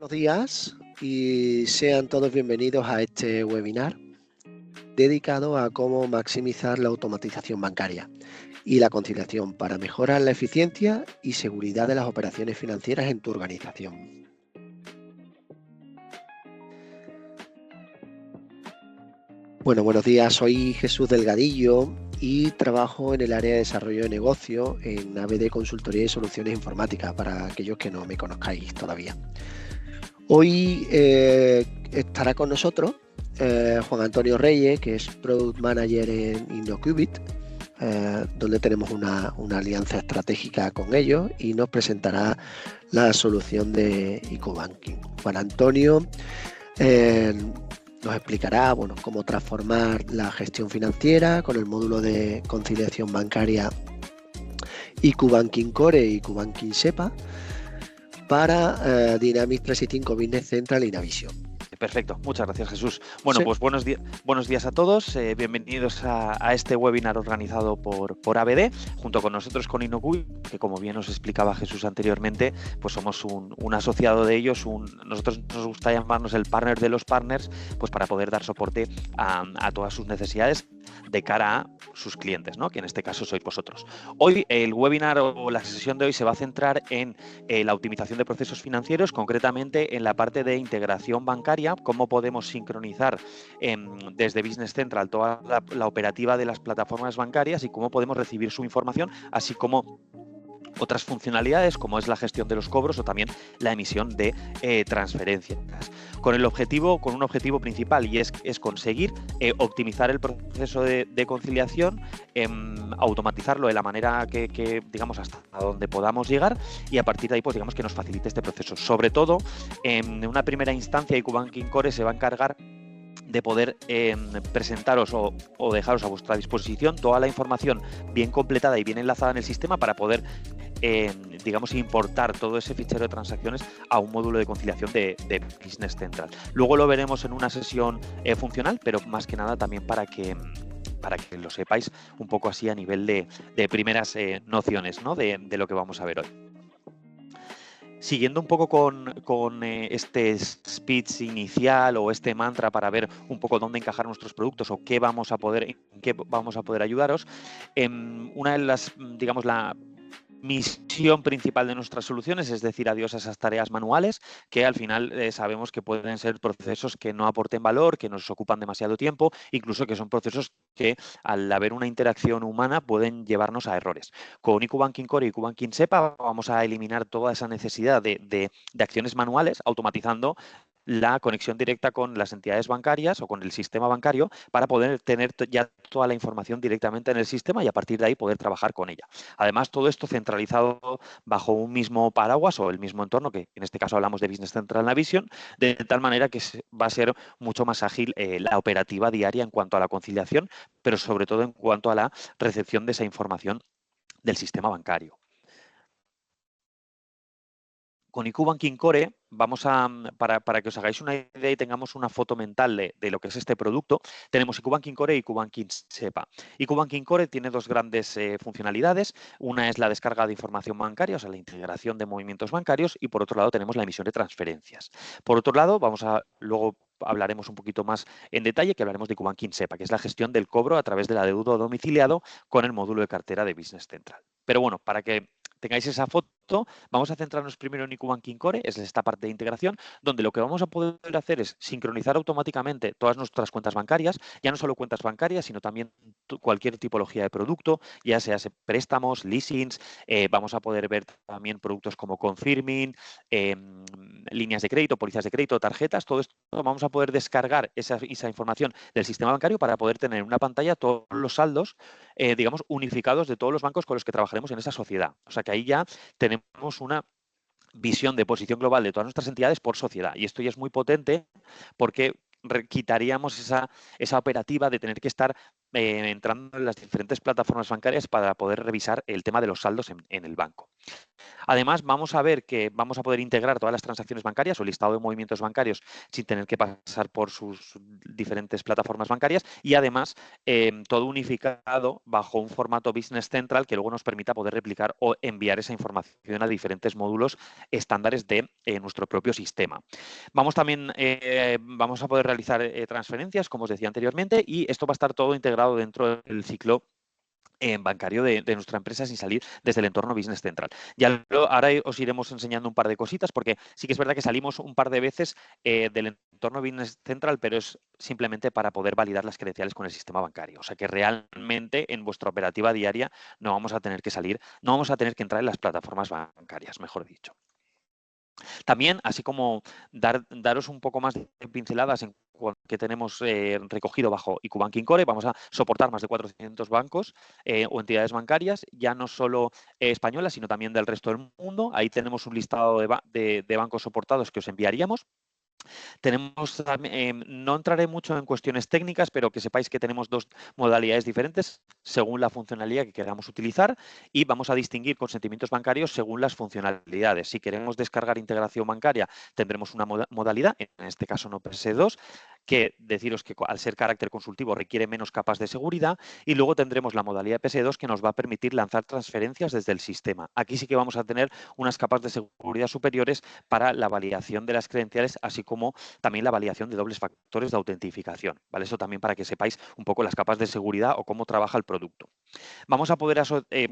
Buenos días y sean todos bienvenidos a este webinar dedicado a cómo maximizar la automatización bancaria y la conciliación para mejorar la eficiencia y seguridad de las operaciones financieras en tu organización. Bueno, buenos días, soy Jesús Delgadillo y trabajo en el área de desarrollo de negocio en ABD Consultoría y Soluciones Informáticas, para aquellos que no me conozcáis todavía. Hoy estará con nosotros Juan Antonio Reyes, que es Product Manager en InnoQubit, donde tenemos una alianza estratégica con ellos, y nos presentará la solución de EcoBanking. Juan Antonio nos explicará cómo transformar la gestión financiera con el módulo de conciliación bancaria EcoBanking Core y EcoBanking SEPA para Dynamics 365 Business Central y Navision. Perfecto, muchas gracias, Jesús. Bueno, Sí. pues buenos días a todos. Bienvenidos a este webinar organizado por ABD, junto con nosotros con InnoQubit, que como bien os explicaba Jesús anteriormente, pues somos un asociado de ellos. Nosotros nos gusta llamarnos el partner de los partners, pues para poder dar soporte a todas sus necesidades de cara a sus clientes, ¿no? Que en este caso sois vosotros. Hoy el webinar o la sesión de hoy se va a centrar en la optimización de procesos financieros, concretamente en la parte de integración bancaria, cómo podemos sincronizar desde Business Central toda la operativa de las plataformas bancarias y cómo podemos recibir su información, así como otras funcionalidades como es la gestión de los cobros o también la emisión de transferencias, con un objetivo principal, y es conseguir optimizar el proceso de conciliación, automatizarlo de la manera que digamos hasta donde podamos llegar, y a partir de ahí pues digamos que nos facilite este proceso. Sobre todo en una primera instancia, EcoBanking Core se va a encargar de poder presentaros o dejaros a vuestra disposición toda la información bien completada y bien enlazada en el sistema para poder digamos, importar todo ese fichero de transacciones a un módulo de conciliación de Business Central. Luego lo veremos en una sesión funcional, pero más que nada también para que lo sepáis un poco así a nivel de primeras nociones, ¿no? de lo que vamos a ver hoy. Siguiendo un poco con este speech inicial o este mantra para ver un poco dónde encajar nuestros productos o en qué vamos a poder ayudaros, una de las, digamos, la misión principal de nuestras soluciones es decir adiós a esas tareas manuales que al final sabemos que pueden ser procesos que no aporten valor, que nos ocupan demasiado tiempo, incluso que son procesos que al haber una interacción humana pueden llevarnos a errores. Con EcoBanking Core y EcoBanking SEPA vamos a eliminar toda esa necesidad de acciones manuales, automatizando la conexión directa con las entidades bancarias o con el sistema bancario para poder tener ya toda la información directamente en el sistema y a partir de ahí poder trabajar con ella. Además, todo esto centralizado bajo un mismo paraguas o el mismo entorno, que en este caso hablamos de Business Central Navision, de tal manera que va a ser mucho más ágil la operativa diaria en cuanto a la conciliación, pero sobre todo en cuanto a la recepción de esa información del sistema bancario. Con EcoBanking Core vamos para que os hagáis una idea y tengamos una foto mental de lo que es este producto, tenemos EcoBanking Core y EcoBanking SEPA. EcoBanking Core tiene dos grandes funcionalidades. Una es la descarga de información bancaria, o sea, la integración de movimientos bancarios, y por otro lado tenemos la emisión de transferencias. Por otro lado, luego hablaremos un poquito más en detalle, que hablaremos de EcoBanking SEPA, que es la gestión del cobro a través del adeudo domiciliado con el módulo de cartera de Business Central. Pero bueno, para que tengáis esa foto, vamos a centrarnos primero en EcoBanking Core, es esta parte de integración, donde lo que vamos a poder hacer es sincronizar automáticamente todas nuestras cuentas bancarias, ya no solo cuentas bancarias, sino también cualquier tipología de producto, ya sea préstamos, leasings, vamos a poder ver también productos como confirming, líneas de crédito, pólizas de crédito, tarjetas, todo esto vamos a poder descargar esa información del sistema bancario para poder tener en una pantalla todos los saldos, digamos, unificados de todos los bancos con los que trabajaremos en esa sociedad. O sea que ahí ya tenemos una visión de posición global de todas nuestras entidades por sociedad. Y esto ya es muy potente porque quitaríamos esa operativa de tener que estar entrando en las diferentes plataformas bancarias para poder revisar el tema de los saldos en el banco. Además, vamos a ver que vamos a poder integrar todas las transacciones bancarias o el listado de movimientos bancarios sin tener que pasar por sus diferentes plataformas bancarias y además todo unificado bajo un formato Business Central que luego nos permita poder replicar o enviar esa información a diferentes módulos estándares de nuestro propio sistema. Vamos a poder realizar transferencias, como os decía anteriormente, y esto va a estar todo integrado dentro del ciclo bancario de nuestra empresa sin salir desde el entorno Business Central. Ahora os iremos enseñando un par de cositas porque sí que es verdad que salimos un par de veces del entorno Business Central, pero es simplemente para poder validar las credenciales con el sistema bancario. O sea que realmente en vuestra operativa diaria no vamos a tener que salir, no vamos a tener que entrar en las plataformas bancarias, mejor dicho. También, así como daros un poco más de pinceladas en que tenemos recogido bajo IQ Banking Core, vamos a soportar más de 400 bancos o entidades bancarias, ya no solo españolas, sino también del resto del mundo. Ahí tenemos un listado de bancos soportados que os enviaríamos. No entraré mucho en cuestiones técnicas, pero que sepáis que tenemos dos modalidades diferentes según la funcionalidad que queramos utilizar y vamos a distinguir consentimientos bancarios según las funcionalidades. Si queremos descargar integración bancaria, tendremos una modalidad, en este caso no PS2, que deciros que al ser carácter consultivo requiere menos capas de seguridad y luego tendremos la modalidad PS2 que nos va a permitir lanzar transferencias desde el sistema. Aquí sí que vamos a tener unas capas de seguridad superiores para la validación de las credenciales, así como también la validación de dobles factores de autentificación, ¿vale? Eso también para que sepáis un poco las capas de seguridad o cómo trabaja el producto. Vamos a poder,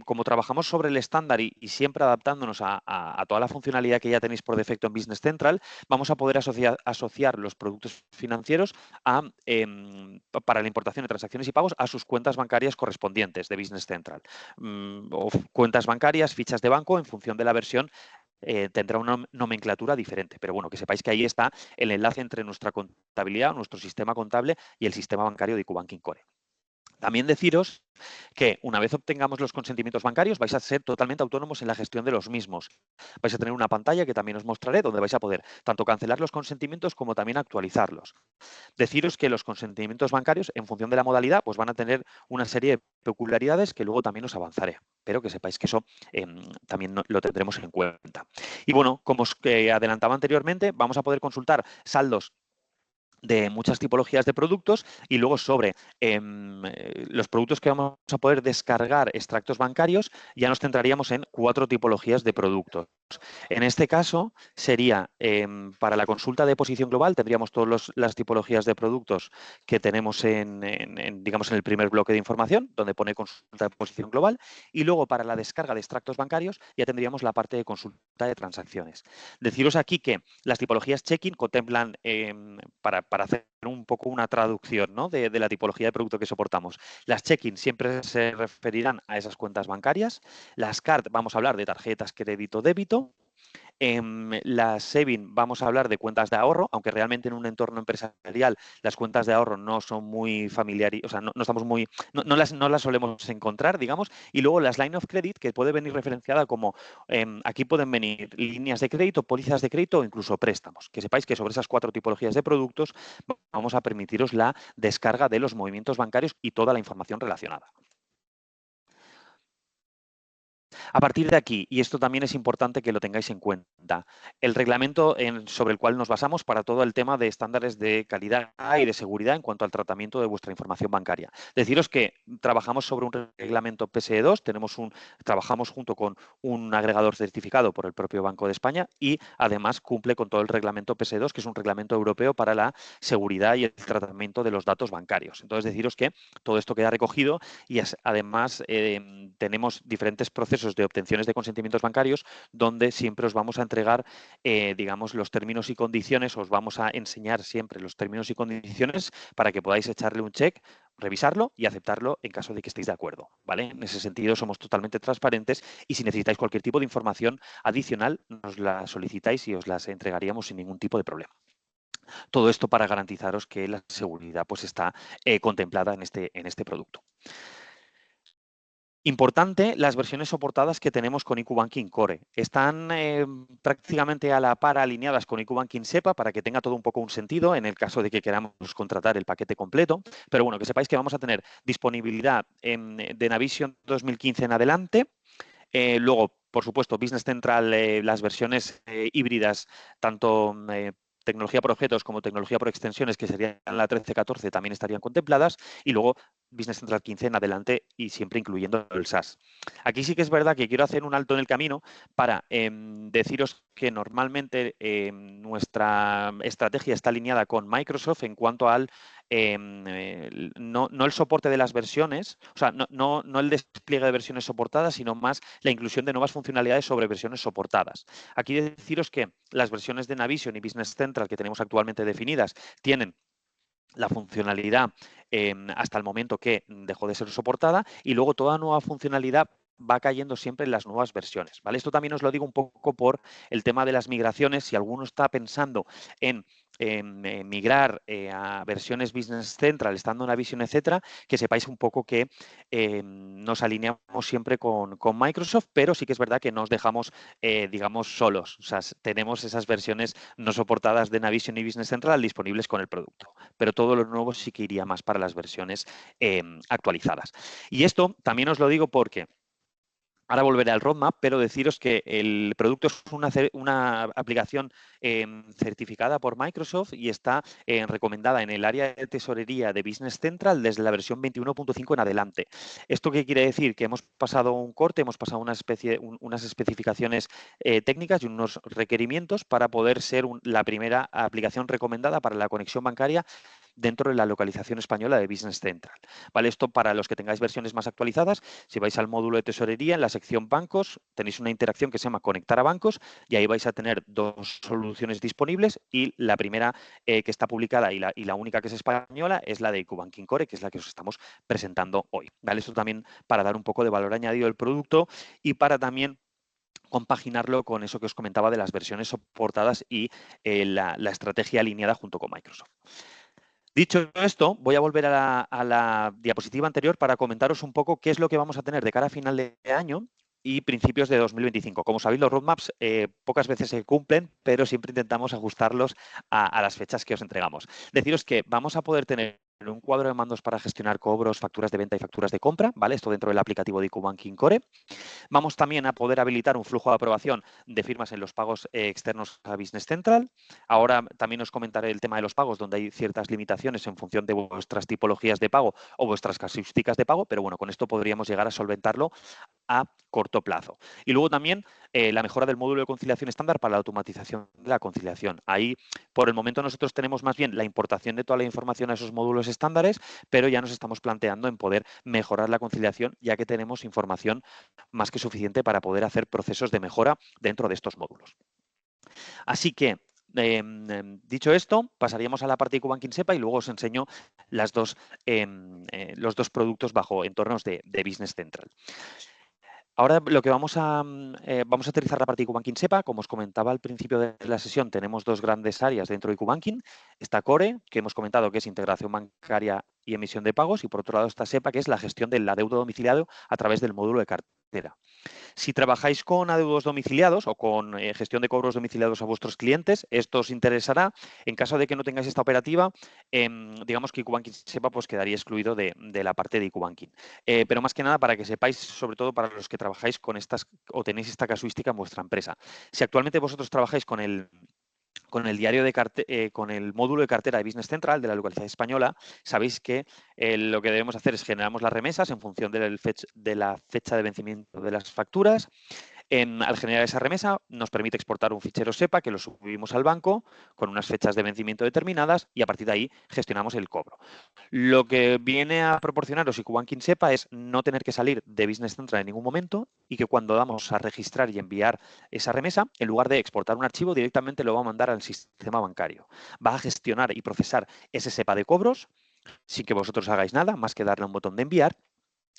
como trabajamos sobre el estándar y siempre adaptándonos a toda la funcionalidad que ya tenéis por defecto en Business Central, vamos a poder asociar los productos financieros para la importación de transacciones y pagos a sus cuentas bancarias correspondientes de Business Central. O cuentas bancarias, fichas de banco, en función de la versión tendrá una nomenclatura diferente. Pero bueno, que sepáis que ahí está el enlace entre nuestra contabilidad, nuestro sistema contable y el sistema bancario de IQ Banking Core. También deciros que una vez obtengamos los consentimientos bancarios vais a ser totalmente autónomos en la gestión de los mismos. Vais a tener una pantalla que también os mostraré donde vais a poder tanto cancelar los consentimientos como también actualizarlos. Deciros que los consentimientos bancarios, en función de la modalidad, pues van a tener una serie de peculiaridades que luego también os avanzaré, pero que sepáis que eso también lo tendremos en cuenta. Y bueno, como os adelantaba anteriormente, vamos a poder consultar saldos de muchas tipologías de productos y luego sobre los productos que vamos a poder descargar extractos bancarios ya nos centraríamos en 4 tipologías de productos. En este caso sería para la consulta de posición global tendríamos todas las tipologías de productos que tenemos digamos en el primer bloque de información donde pone consulta de posición global y luego para la descarga de extractos bancarios ya tendríamos la parte de consulta de transacciones. Deciros aquí que las tipologías checking contemplan para hacer un poco una traducción, ¿no? de la tipología de producto que soportamos. Las check-in siempre se referirán a esas cuentas bancarias. Las card vamos a hablar de tarjetas crédito-débito. Las saving vamos a hablar de cuentas de ahorro, aunque realmente en un entorno empresarial las cuentas de ahorro no son muy familiares, o sea, no estamos muy, no las solemos encontrar, digamos. Y luego las line of credit, que puede venir referenciada como, aquí pueden venir líneas de crédito, pólizas de crédito o incluso préstamos. Que sepáis que sobre esas 4 tipologías de productos vamos a permitiros la descarga de los movimientos bancarios y toda la información relacionada. A partir de aquí, y esto también es importante que lo tengáis en cuenta, el reglamento sobre el cual nos basamos para todo el tema de estándares de calidad y de seguridad en cuanto al tratamiento de vuestra información bancaria. Deciros que trabajamos sobre un reglamento PSE2, trabajamos junto con un agregador certificado por el propio Banco de España y además cumple con todo el reglamento PSE2, que es un reglamento europeo para la seguridad y el tratamiento de los datos bancarios. Entonces, deciros que todo esto queda recogido y además tenemos diferentes procesos de obtenciones de consentimientos bancarios donde siempre os vamos a entregar, digamos, los términos y condiciones, os vamos a enseñar siempre los términos y condiciones para que podáis echarle un check, revisarlo y aceptarlo en caso de que estéis de acuerdo, ¿vale? En ese sentido somos totalmente transparentes y si necesitáis cualquier tipo de información adicional nos la solicitáis y os las entregaríamos sin ningún tipo de problema. Todo esto para garantizaros que la seguridad pues está contemplada en este producto. Importante, las versiones soportadas que tenemos con IQ Banking Core. Están prácticamente a la par alineadas con IQ Banking SEPA para que tenga todo un poco un sentido en el caso de que queramos contratar el paquete completo. Pero bueno, que sepáis que vamos a tener disponibilidad de Navision 2015 en adelante. Luego, por supuesto, Business Central, las versiones híbridas, tanto tecnología por objetos como tecnología por extensiones, que serían la 13-14, también estarían contempladas. Y luego Business Central 15 en adelante y siempre incluyendo el SaaS. Aquí sí que es verdad que quiero hacer un alto en el camino para deciros que normalmente nuestra estrategia está alineada con Microsoft en cuanto al no el soporte de las versiones, o sea, no el despliegue de versiones soportadas, sino más la inclusión de nuevas funcionalidades sobre versiones soportadas. Aquí deciros que las versiones de Navision y Business Central que tenemos actualmente definidas tienen la funcionalidad hasta el momento que dejó de ser soportada y luego toda nueva funcionalidad va cayendo siempre en las nuevas versiones, ¿vale? Esto también os lo digo un poco por el tema de las migraciones. Si alguno está pensando en migrar a versiones Business Central, estando en Navision, etcétera, que sepáis un poco que nos alineamos siempre con Microsoft, pero sí que es verdad que no os dejamos, digamos, solos. O sea, tenemos esas versiones no soportadas de Navision y Business Central disponibles con el producto, pero todo lo nuevo sí que iría más para las versiones actualizadas. Y esto también os lo digo porque ahora volveré al roadmap, pero deciros que el producto es una aplicación certificada por Microsoft y está recomendada en el área de tesorería de Business Central desde la versión 21.5 en adelante. ¿Esto qué quiere decir? Que hemos pasado un corte, hemos pasado unas especificaciones técnicas y unos requerimientos para poder ser la primera aplicación recomendada para la conexión bancaria dentro de la localización española de Business Central. ¿Vale? Esto para los que tengáis versiones más actualizadas, si vais al módulo de tesorería, en la sección bancos, tenéis una interacción que se llama conectar a bancos y ahí vais a tener dos soluciones disponibles y la primera que está publicada y la única que es española es la de IQ Banking Core, que es la que os estamos presentando hoy. ¿Vale? Esto también para dar un poco de valor añadido del producto y para también compaginarlo con eso que os comentaba de las versiones soportadas y la estrategia alineada junto con Microsoft. Dicho esto, voy a volver a la diapositiva anterior para comentaros un poco qué es lo que vamos a tener de cara a final de año y principios de 2025. Como sabéis, los roadmaps pocas veces se cumplen, pero siempre intentamos ajustarlos a las fechas que os entregamos. Deciros que vamos a poder tener un cuadro de mandos para gestionar cobros, facturas de venta y facturas de compra, ¿vale? Esto dentro del aplicativo de IQ Banking Core. Vamos también a poder habilitar un flujo de aprobación de firmas en los pagos externos a Business Central. Ahora también os comentaré el tema de los pagos, donde hay ciertas limitaciones en función de vuestras tipologías de pago o vuestras casuísticas de pago, pero bueno, con esto podríamos llegar a solventarlo a corto plazo. Y luego también la mejora del módulo de conciliación estándar para la automatización de la conciliación. Ahí, por el momento, nosotros tenemos más bien la importación de toda la información a esos módulos estándares, pero ya nos estamos planteando en poder mejorar la conciliación, ya que tenemos información más que suficiente para poder hacer procesos de mejora dentro de estos módulos. Así que, dicho esto, pasaríamos a la parte de IQ Banking SEPA y luego os enseño los dos productos bajo entornos de Business Central. Ahora lo que vamos a aterrizar la parte de IQ Banking SEPA. Como os comentaba al principio de la sesión, tenemos dos grandes áreas dentro de IQ Banking. Está Core, que hemos comentado que es integración bancaria y emisión de pagos, y por otro lado está SEPA, que es la gestión del adeudo domiciliado a través del módulo de cartera. Si trabajáis con adeudos domiciliados o con gestión de cobros domiciliados a vuestros clientes, esto os interesará. En caso de que no tengáis esta operativa, digamos que IQ Banking SEPA pues quedaría excluido de la parte de IQ Banking. Pero más que nada para que sepáis, sobre todo para los que trabajáis con estas o tenéis esta casuística en vuestra empresa. Si actualmente vosotros trabajáis con el diario de con el módulo de cartera de Business Central de la localidad española, sabéis que lo que debemos hacer es generamos las remesas en función de la fecha de vencimiento de las facturas. Al generar esa remesa nos permite exportar un fichero SEPA que lo subimos al banco con unas fechas de vencimiento determinadas y a partir de ahí gestionamos el cobro. Lo que viene a proporcionaros IQ Banking SEPA es no tener que salir de Business Central en ningún momento y que cuando damos a registrar y enviar esa remesa, en lugar de exportar un archivo, directamente lo va a mandar al sistema bancario. Va a gestionar y procesar ese SEPA de cobros sin que vosotros hagáis nada, más que darle un botón de enviar.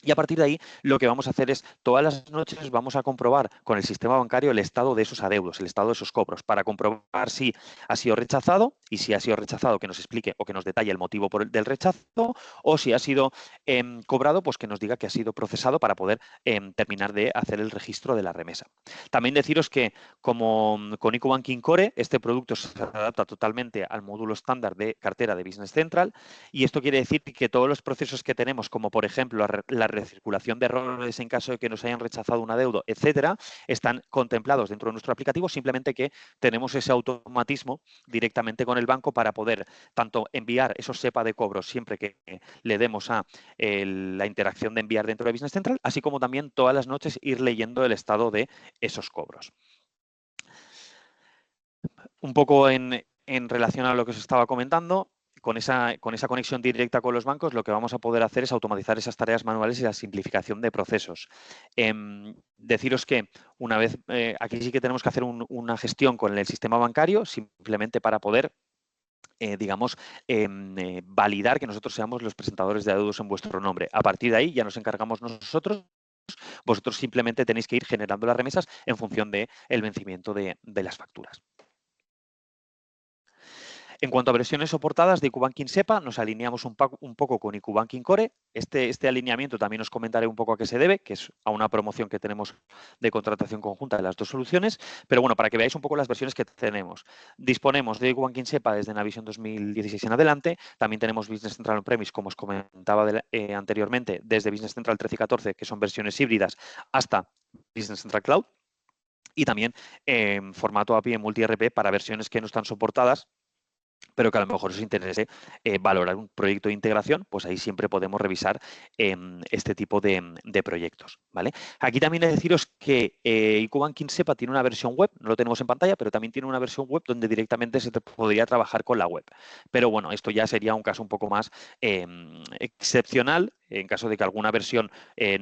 Y a partir de ahí, lo que vamos a hacer es, todas las noches vamos a comprobar con el sistema bancario el estado de esos adeudos, el estado de esos cobros, para comprobar si ha sido rechazado y si ha sido rechazado que nos explique o que nos detalle el motivo del rechazo, o si ha sido cobrado, pues que nos diga que ha sido procesado para poder terminar de hacer el registro de la remesa. También deciros que como con IQ Banking Core, este producto se adapta totalmente al módulo estándar de cartera de Business Central, y esto quiere decir que todos los procesos que tenemos, como por ejemplo la recirculación de errores en caso de que nos hayan rechazado un adeudo, etcétera, están contemplados dentro de nuestro aplicativo, simplemente que tenemos ese automatismo directamente con el banco para poder tanto enviar esos SEPA de cobros siempre que le demos a la interacción de enviar dentro de Business Central, así como también todas las noches ir leyendo el estado de esos cobros. Un poco en relación a lo que os estaba comentando, con esa conexión directa con los bancos, lo que vamos a poder hacer es automatizar esas tareas manuales y la simplificación de procesos. Deciros que una vez, aquí sí que tenemos que hacer una gestión con el sistema bancario, simplemente para poder digamos, validar que nosotros seamos los presentadores de adeudos en vuestro nombre. A partir de ahí ya nos encargamos nosotros. Vosotros simplemente tenéis que ir generando las remesas en función del vencimiento de las facturas. En cuanto a versiones soportadas de IQ Banking SEPA, nos alineamos un poco con IQ Banking Core. Este alineamiento también os comentaré un poco a qué se debe, que es a una promoción que tenemos de contratación conjunta de las dos soluciones. Pero bueno, para que veáis un poco las versiones que tenemos. Disponemos de IQ Banking SEPA desde Navision 2016 en adelante. También tenemos Business Central On-Premise, como os comentaba anteriormente, desde Business Central 13 y 14, que son versiones híbridas, hasta Business Central Cloud. Y también en formato API en multi-RP para versiones que no están soportadas, pero que a lo mejor os interese valorar un proyecto de integración, pues ahí siempre podemos revisar este tipo de proyectos, ¿vale? Aquí también he de deciros que IQ Banking SEPA tiene una versión web, no lo tenemos en pantalla, pero también tiene una versión web donde directamente se podría trabajar con la web. Pero bueno, esto ya sería un caso un poco más excepcional, en caso de que alguna versión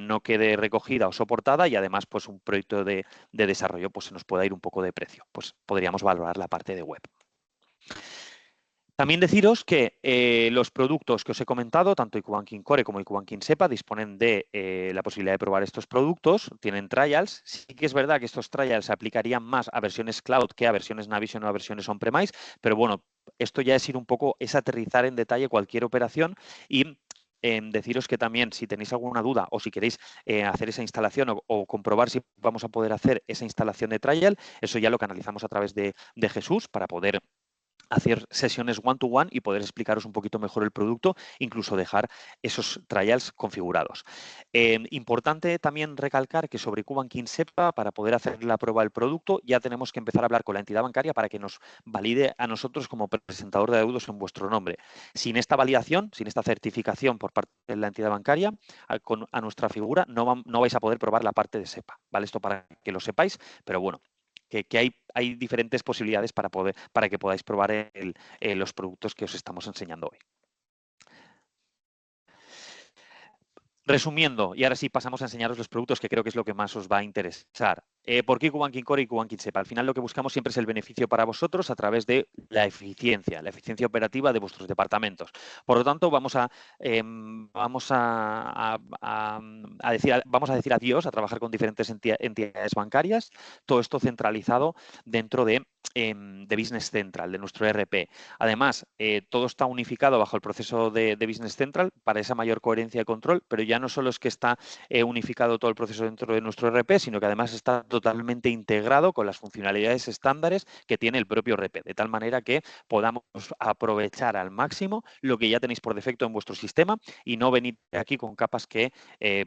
no quede recogida o soportada, y además pues un proyecto de desarrollo pues se nos pueda ir un poco de precio, pues podríamos valorar la parte de web. También deciros que los productos que os he comentado, tanto IQ Banking Core como IQ Banking SEPA, disponen de la posibilidad de probar estos productos, tienen trials. Sí que es verdad que estos trials se aplicarían más a versiones cloud que a versiones Navision o a versiones on-premise, pero bueno, esto ya es ir un poco, es aterrizar en detalle cualquier operación y deciros que también si tenéis alguna duda o si queréis hacer esa instalación o comprobar si vamos a poder hacer esa instalación de trial, eso ya lo canalizamos a través de Jesús para poder hacer sesiones one-to-one y poder explicaros un poquito mejor el producto, incluso dejar esos trials configurados. Importante también recalcar que sobre IQ Banking SEPA, para poder hacer la prueba del producto, ya tenemos que empezar a hablar con la entidad bancaria para que nos valide a nosotros como presentador de adeudos en vuestro nombre. Sin esta validación, sin esta certificación por parte de la entidad bancaria, a nuestra figura no vais a poder probar la parte de SEPA, ¿vale? Esto para que lo sepáis, pero bueno, que hay diferentes posibilidades para que podáis probar los productos que os estamos enseñando hoy. Resumiendo, y ahora sí pasamos a enseñaros los productos que creo que es lo que más os va a interesar. ¿Por qué IQ Banking Core y IQ Banking SEPA? Al final lo que buscamos siempre es el beneficio para vosotros a través de la eficiencia operativa de vuestros departamentos. Por lo tanto, vamos a decir adiós a trabajar con diferentes entidades bancarias, todo esto centralizado dentro de Business Central, de nuestro ERP. Además, todo está unificado bajo el proceso de Business Central para esa mayor coherencia de control, pero ya no solo es que está unificado todo el proceso dentro de nuestro ERP, sino que además está totalmente integrado con las funcionalidades estándares que tiene el propio ERP, de tal manera que podamos aprovechar al máximo lo que ya tenéis por defecto en vuestro sistema y no venir aquí con capas que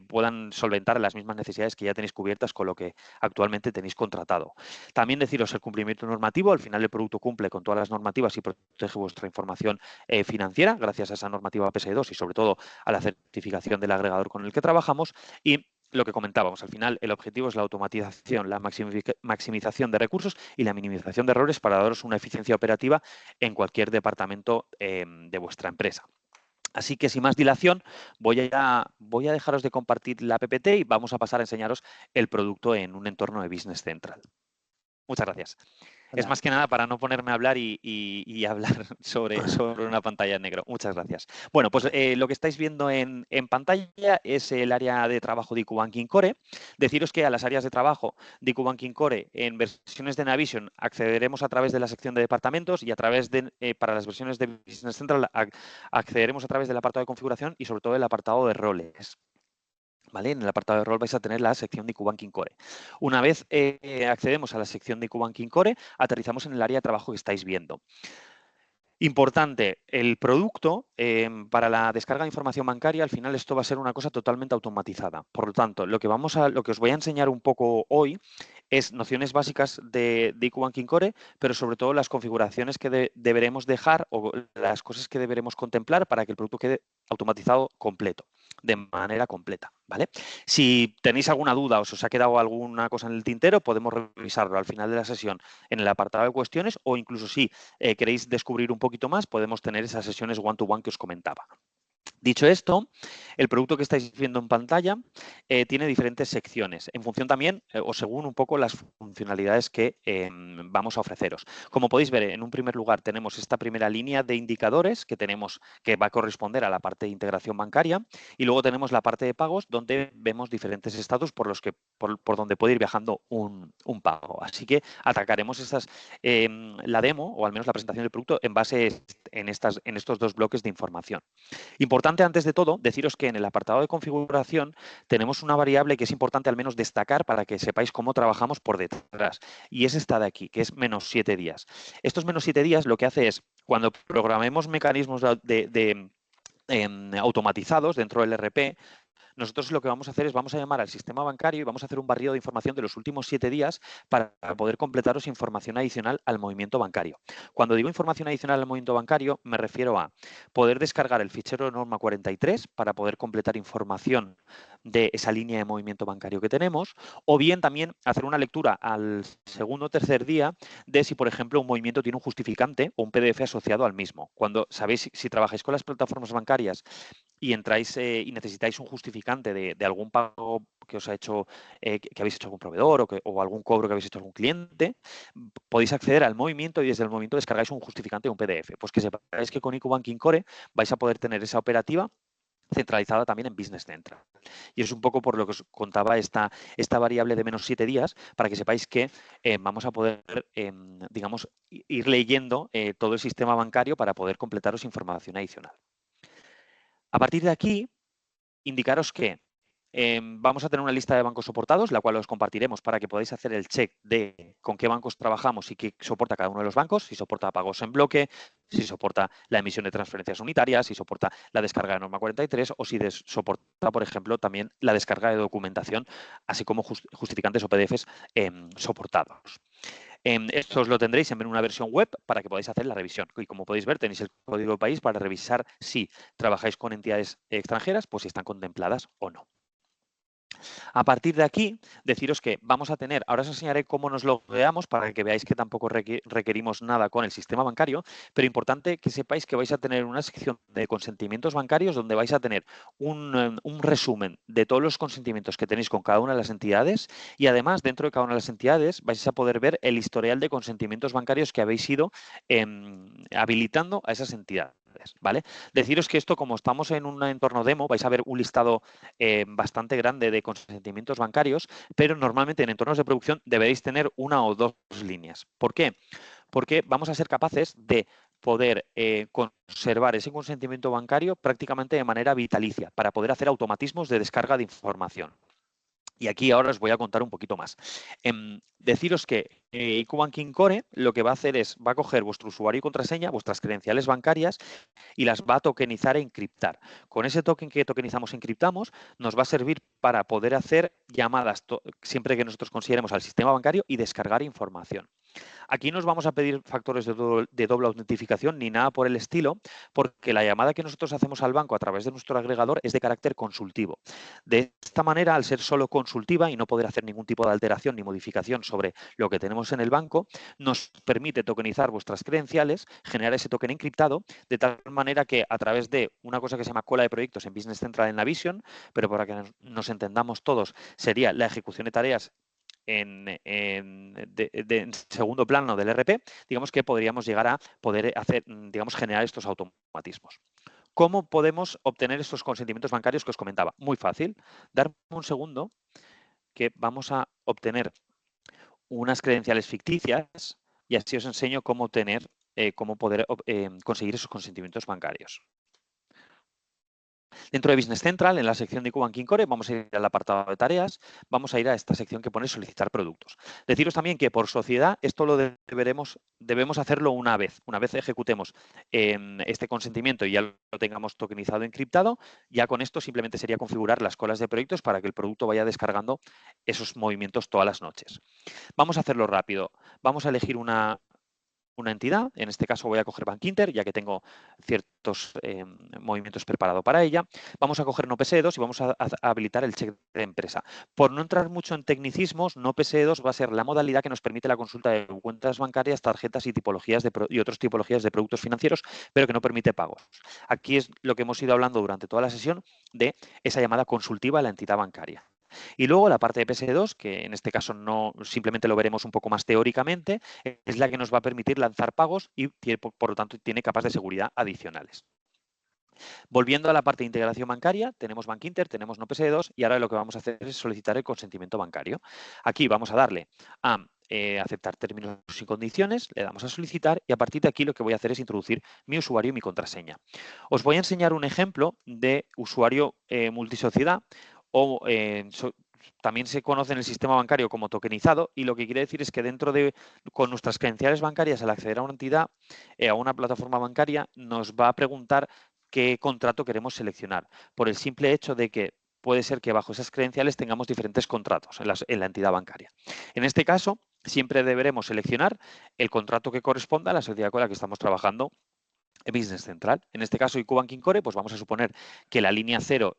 puedan solventar las mismas necesidades que ya tenéis cubiertas con lo que actualmente tenéis contratado. También deciros el cumplimiento normativo. Al final el producto cumple con todas las normativas y protege vuestra información financiera gracias a esa normativa PSE2 y sobre todo a la certificación del agregador con el que trabajamos. Y lo que comentábamos, al final el objetivo es la automatización, la maximización de recursos y la minimización de errores para daros una eficiencia operativa en cualquier departamento de vuestra empresa. Así que sin más dilación voy a dejaros de compartir la PPT y vamos a pasar a enseñaros el producto en un entorno de Business Central. Muchas gracias. Es Anda. más que nada para no ponerme a hablar y hablar sobre una pantalla en negro. Muchas gracias. Bueno, pues lo que estáis viendo en pantalla es el área de trabajo de IQ Banking Core. Deciros que a las áreas de trabajo de IQ Banking Core en versiones de Navision accederemos a través de la sección de departamentos y a través de, para las versiones de Business Central accederemos a través del apartado de configuración y sobre todo el apartado de roles. ¿Vale? En el apartado de rol vais a tener la sección de IQ Banking Core. Una vez accedemos a la sección de IQ Banking Core, aterrizamos en el área de trabajo que estáis viendo. Importante, el producto para la descarga de información bancaria, al final esto va a ser una cosa totalmente automatizada. Por lo tanto, lo que os voy a enseñar un poco hoy es nociones básicas de IQ Banking Core, pero sobre todo las configuraciones que deberemos dejar o las cosas que deberemos contemplar para que el producto quede automatizado completo, de manera completa, ¿vale? Si tenéis alguna duda o os ha quedado alguna cosa en el tintero, podemos revisarlo al final de la sesión en el apartado de cuestiones o incluso si queréis descubrir un poquito más, podemos tener esas sesiones one-to-one que os comentaba. Dicho esto, el producto que estáis viendo en pantalla tiene diferentes secciones, en función también o según un poco las funcionalidades que vamos a ofreceros. Como podéis ver, en un primer lugar tenemos esta primera línea de indicadores que va a corresponder a la parte de integración bancaria y luego tenemos la parte de pagos donde vemos diferentes estados por donde puede ir viajando un pago. Así que atacaremos la demo o al menos la presentación del producto en base en estos dos bloques de información. Importante antes de todo deciros que en el apartado de configuración tenemos una variable que es importante al menos destacar para que sepáis cómo trabajamos por detrás y es esta de aquí, que es -7 días. Estos -7 días lo que hace es cuando programemos mecanismos automatizados dentro del RP, nosotros lo que vamos a hacer es vamos a llamar al sistema bancario y vamos a hacer un barrido de información de los últimos 7 días para poder completaros información adicional al movimiento bancario. Cuando digo información adicional al movimiento bancario, me refiero a poder descargar el fichero de norma 43 para poder completar información de esa línea de movimiento bancario que tenemos, o bien también hacer una lectura al segundo o tercer día de si, por ejemplo, un movimiento tiene un justificante o un PDF asociado al mismo. Cuando sabéis, si trabajáis con las plataformas bancarias y entráis y necesitáis un justificante de algún pago que os ha hecho, que habéis hecho algún proveedor o algún cobro que habéis hecho algún cliente, podéis acceder al movimiento y desde el movimiento descargáis un justificante o un PDF. Pues que sepáis que con IQ Banking Core vais a poder tener esa operativa centralizada también en Business Central. Y es un poco por lo que os contaba esta variable de -7 días, para que sepáis que vamos a poder, digamos, ir leyendo todo el sistema bancario para poder completaros información adicional. A partir de aquí, indicaros que vamos a tener una lista de bancos soportados, la cual os compartiremos para que podáis hacer el check de con qué bancos trabajamos y qué soporta cada uno de los bancos, si soporta pagos en bloque, si soporta la emisión de transferencias unitarias, si soporta la descarga de norma 43 o si soporta, por ejemplo, también la descarga de documentación, así como justificantes o PDFs soportados. Esto os lo tendréis en una versión web para que podáis hacer la revisión. Y como podéis ver, tenéis el código país para revisar si trabajáis con entidades extranjeras, pues si están contempladas o no. A partir de aquí, deciros que vamos a tener, ahora os enseñaré cómo nos logueamos para que veáis que tampoco requerimos nada con el sistema bancario, pero importante que sepáis que vais a tener una sección de consentimientos bancarios donde vais a tener un resumen de todos los consentimientos que tenéis con cada una de las entidades y además dentro de cada una de las entidades vais a poder ver el historial de consentimientos bancarios que habéis ido habilitando a esas entidades. ¿Vale? Deciros que esto, como estamos en un entorno demo, vais a ver un listado bastante grande de consentimientos bancarios, pero normalmente en entornos de producción deberéis tener una o dos líneas. ¿Por qué? Porque vamos a ser capaces de poder conservar ese consentimiento bancario prácticamente de manera vitalicia para poder hacer automatismos de descarga de información. Y aquí ahora os voy a contar un poquito más. Deciros que IQ Banking Core lo que va a hacer es, va a coger vuestro usuario y contraseña, vuestras credenciales bancarias y las va a tokenizar e encriptar. Con ese token que tokenizamos e encriptamos nos va a servir para poder hacer llamadas siempre que nosotros consideremos al sistema bancario y descargar información. Aquí no os vamos a pedir factores de doble autentificación ni nada por el estilo, porque la llamada que nosotros hacemos al banco a través de nuestro agregador es de carácter consultivo. De esta manera, al ser solo consultiva y no poder hacer ningún tipo de alteración ni modificación sobre lo que tenemos en el banco, nos permite tokenizar vuestras credenciales, generar ese token encriptado, de tal manera que a través de una cosa que se llama cola de proyectos en Business Central en Navision, pero para que nos entendamos todos, sería la ejecución de tareas en segundo plano del RP, digamos que podríamos llegar a poder hacer, digamos, generar estos automatismos. ¿Cómo podemos obtener estos consentimientos bancarios que os comentaba? Muy fácil. Darme un segundo que vamos a obtener unas credenciales ficticias y así os enseño cómo poder conseguir esos consentimientos bancarios. Dentro de Business Central, en la sección de IQ Core, vamos a ir al apartado de tareas, vamos a ir a esta sección que pone solicitar productos. Deciros también que por sociedad esto lo debemos hacerlo una vez. Una vez ejecutemos este consentimiento y ya lo tengamos tokenizado, encriptado, ya con esto simplemente sería configurar las colas de proyectos para que el producto vaya descargando esos movimientos todas las noches. Vamos a hacerlo rápido. Vamos a elegir una entidad, en este caso voy a coger Bankinter, ya que tengo ciertos movimientos preparados para ella. Vamos a coger no PSE2 y vamos a habilitar el check de empresa. Por no entrar mucho en tecnicismos, no PSE2 va a ser la modalidad que nos permite la consulta de cuentas bancarias, tarjetas y otras tipologías de productos financieros, pero que no permite pagos. Aquí es lo que hemos ido hablando durante toda la sesión de esa llamada consultiva a la entidad bancaria. Y luego la parte de PS2, que en este caso no simplemente lo veremos un poco más teóricamente, es la que nos va a permitir lanzar pagos y, por lo tanto, tiene capas de seguridad adicionales. Volviendo a la parte de integración bancaria, tenemos Bankinter, tenemos no PSD2 y ahora lo que vamos a hacer es solicitar el consentimiento bancario. Aquí vamos a darle a aceptar términos y condiciones, le damos a solicitar y a partir de aquí lo que voy a hacer es introducir mi usuario y mi contraseña. Os voy a enseñar un ejemplo de usuario multisociedad o también se conoce en el sistema bancario como tokenizado y lo que quiere decir es que con nuestras credenciales bancarias al acceder a una entidad, a una plataforma bancaria, nos va a preguntar qué contrato queremos seleccionar, por el simple hecho de que puede ser que bajo esas credenciales tengamos diferentes contratos en la entidad bancaria. En este caso, siempre deberemos seleccionar el contrato que corresponda a la sociedad con la que estamos trabajando en Business Central. En este caso, IQ Banking Core, pues vamos a suponer que la línea 0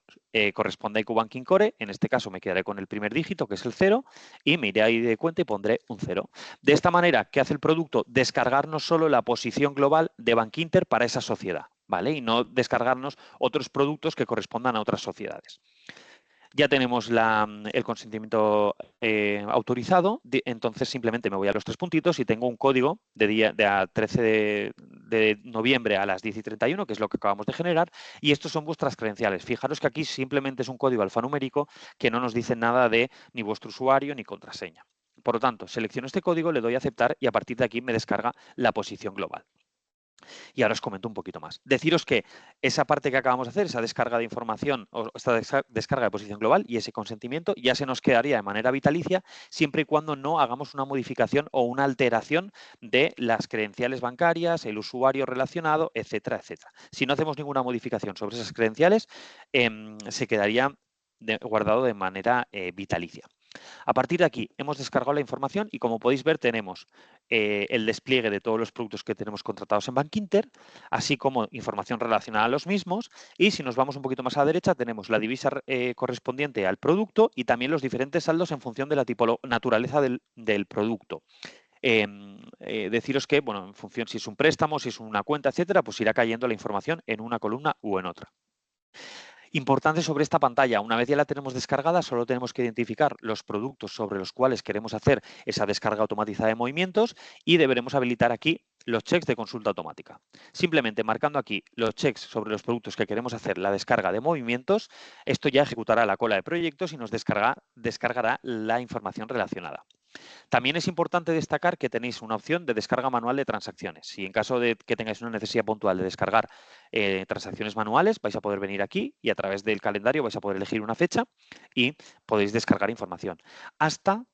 corresponde a IQ Banking Core. En este caso, me quedaré con el primer dígito, que es el 0, y me iré ahí de cuenta y pondré un 0. De esta manera, ¿qué hace el producto? Descargarnos solo la posición global de Bankinter para esa sociedad, ¿vale? Y no descargarnos otros productos que correspondan a otras sociedades. Ya tenemos el consentimiento autorizado, entonces simplemente me voy a los tres puntitos y tengo un código de 13 de noviembre a las 10:31, que es lo que acabamos de generar, y estos son vuestras credenciales. Fijaros que aquí simplemente es un código alfanumérico que no nos dice nada de ni vuestro usuario ni contraseña. Por lo tanto, selecciono este código, le doy a aceptar y a partir de aquí me descarga la posición global. Y ahora os comento un poquito más. Deciros que esa parte que acabamos de hacer, esa descarga de información o esta descarga de posición global y ese consentimiento ya se nos quedaría de manera vitalicia siempre y cuando no hagamos una modificación o una alteración de las credenciales bancarias, el usuario relacionado, etcétera, etcétera. Si no hacemos ninguna modificación sobre esas credenciales, se quedaría guardado de manera vitalicia. A partir de aquí hemos descargado la información y como podéis ver tenemos el despliegue de todos los productos que tenemos contratados en Bankinter, así como información relacionada a los mismos y si nos vamos un poquito más a la derecha tenemos la divisa correspondiente al producto y también los diferentes saldos en función de la naturaleza del producto. Deciros que, bueno, en función si es un préstamo, si es una cuenta, etcétera, pues irá cayendo la información en una columna u en otra. Importante sobre esta pantalla, una vez ya la tenemos descargada, solo tenemos que identificar los productos sobre los cuales queremos hacer esa descarga automatizada de movimientos y deberemos habilitar aquí los checks de consulta automática. Simplemente marcando aquí los checks sobre los productos que queremos hacer la descarga de movimientos, esto ya ejecutará la cola de proyectos y nos descargará la información relacionada. También es importante destacar que tenéis una opción de descarga manual de transacciones. Si en caso de que tengáis una necesidad puntual de descargar transacciones manuales, vais a poder venir aquí y a través del calendario vais a poder elegir una fecha y podéis descargar información.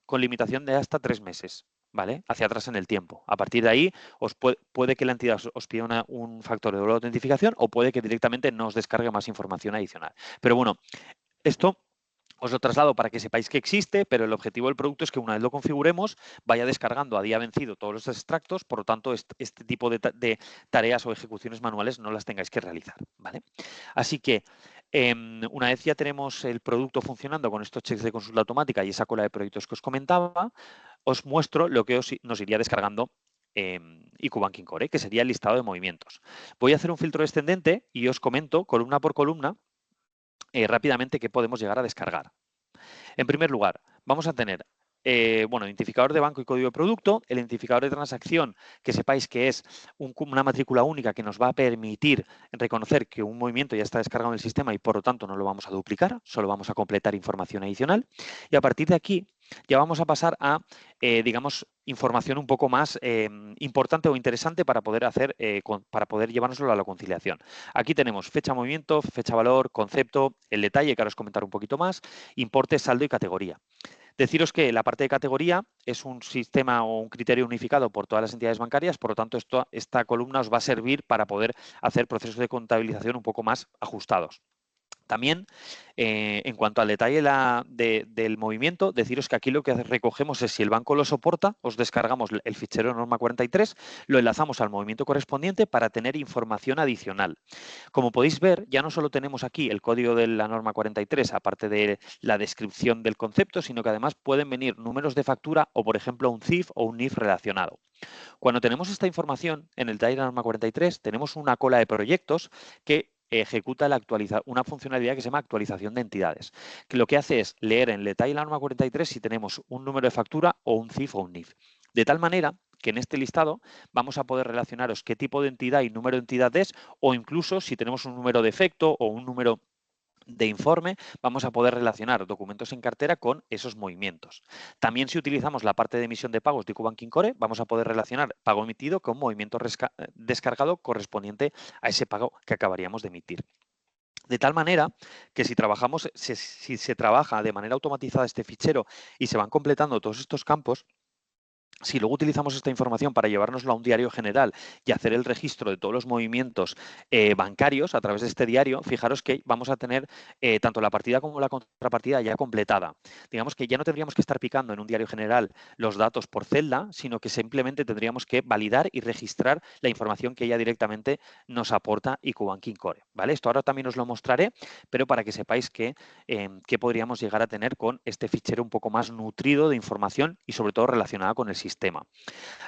Con limitación de hasta 3 meses. ¿Vale? Hacia atrás en el tiempo. A partir de ahí, puede que la entidad os pida un factor de doble autentificación o puede que directamente no os descargue más información adicional. Pero bueno, esto os lo traslado para que sepáis que existe, pero el objetivo del producto es que una vez lo configuremos, vaya descargando a día vencido todos los extractos, por lo tanto, este tipo de tareas o ejecuciones manuales no las tengáis que realizar, ¿vale? Así que, una vez ya tenemos el producto funcionando con estos checks de consulta automática y esa cola de proyectos que os comentaba, os muestro lo que nos iría descargando IQ Banking Core, que sería el listado de movimientos. Voy a hacer un filtro descendente y os comento columna por columna rápidamente qué podemos llegar a descargar. En primer lugar, vamos a tener bueno, identificador de banco y código de producto, el identificador de transacción, que sepáis que es una matrícula única que nos va a permitir reconocer que un movimiento ya está descargado en el sistema y por lo tanto no lo vamos a duplicar, solo vamos a completar información adicional. Y a partir de aquí ya vamos a pasar a, digamos, información un poco más importante o interesante para poder hacer, para poder llevárnoslo a la conciliación. Aquí tenemos fecha movimiento, fecha valor, concepto, el detalle que ahora os comentaré un poquito más, importe, saldo y categoría. Deciros que la parte de categoría es un sistema o un criterio unificado por todas las entidades bancarias, por lo tanto, esta columna os va a servir para poder hacer procesos de contabilización un poco más ajustados. También, en cuanto al detalle del movimiento, deciros que aquí lo que recogemos es si el banco lo soporta, os descargamos el fichero norma 43, lo enlazamos al movimiento correspondiente para tener información adicional. Como podéis ver, ya no solo tenemos aquí el código de la norma 43, aparte de la descripción del concepto, sino que además pueden venir números de factura o, por ejemplo, un CIF o un NIF relacionado. Cuando tenemos esta información en el detalle de la norma 43, tenemos una cola de proyectos que ejecuta una funcionalidad que se llama actualización de entidades, que lo que hace es leer en el detalle de la norma 43 si tenemos un número de factura o un CIF o un NIF. De tal manera que en este listado vamos a poder relacionaros qué tipo de entidad y número de entidad es, o incluso si tenemos un número de efecto o un número de informe, vamos a poder relacionar documentos en cartera con esos movimientos. También si utilizamos la parte de emisión de pagos de IQ Core, vamos a poder relacionar pago emitido con movimiento descargado correspondiente a ese pago que acabaríamos de emitir. De tal manera que si se trabaja de manera automatizada este fichero y se van completando todos estos campos, si luego utilizamos esta información para llevárnoslo a un diario general y hacer el registro de todos los movimientos bancarios a través de este diario, fijaros que vamos a tener tanto la partida como la contrapartida ya completada. Digamos que ya no tendríamos que estar picando en un diario general los datos por celda, sino que simplemente tendríamos que validar y registrar la información que ya directamente nos aporta IQ Banking Core. ¿Vale? Esto ahora también os lo mostraré, pero para que sepáis qué podríamos llegar a tener con este fichero un poco más nutrido de información y sobre todo relacionada con el sistema.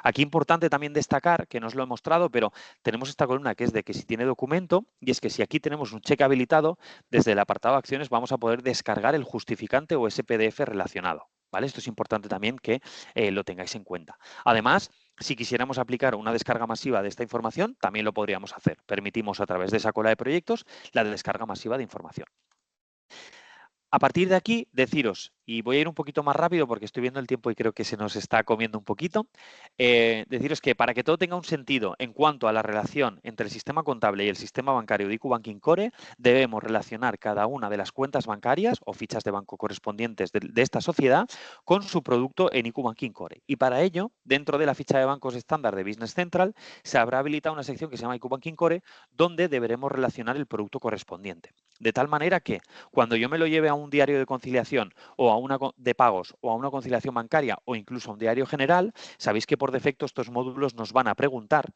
Aquí importante también destacar, que no os lo he mostrado, pero tenemos esta columna que es de que si tiene documento, y es que si aquí tenemos un cheque habilitado, desde el apartado de acciones vamos a poder descargar el justificante o ese PDF relacionado. ¿Vale? Esto es importante también que lo tengáis en cuenta. Además, si quisiéramos aplicar una descarga masiva de esta información, también lo podríamos hacer. Permitimos a través de esa cola de proyectos la descarga masiva de información. A partir de aquí, deciros, y voy a ir un poquito más rápido porque estoy viendo el tiempo y creo que se nos está comiendo un poquito, deciros que para que todo tenga un sentido en cuanto a la relación entre el sistema contable y el sistema bancario de IQ Banking Core, debemos relacionar cada una de las cuentas bancarias o fichas de banco correspondientes de esta sociedad con su producto en IQ Banking Core. Y para ello, dentro de la ficha de bancos estándar de Business Central, se habrá habilitado una sección que se llama IQ Banking Core, donde deberemos relacionar el producto correspondiente. De tal manera que cuando yo me lo lleve a un diario de conciliación o a una de pagos o a una conciliación bancaria o incluso a un diario general, sabéis que por defecto estos módulos nos van a preguntar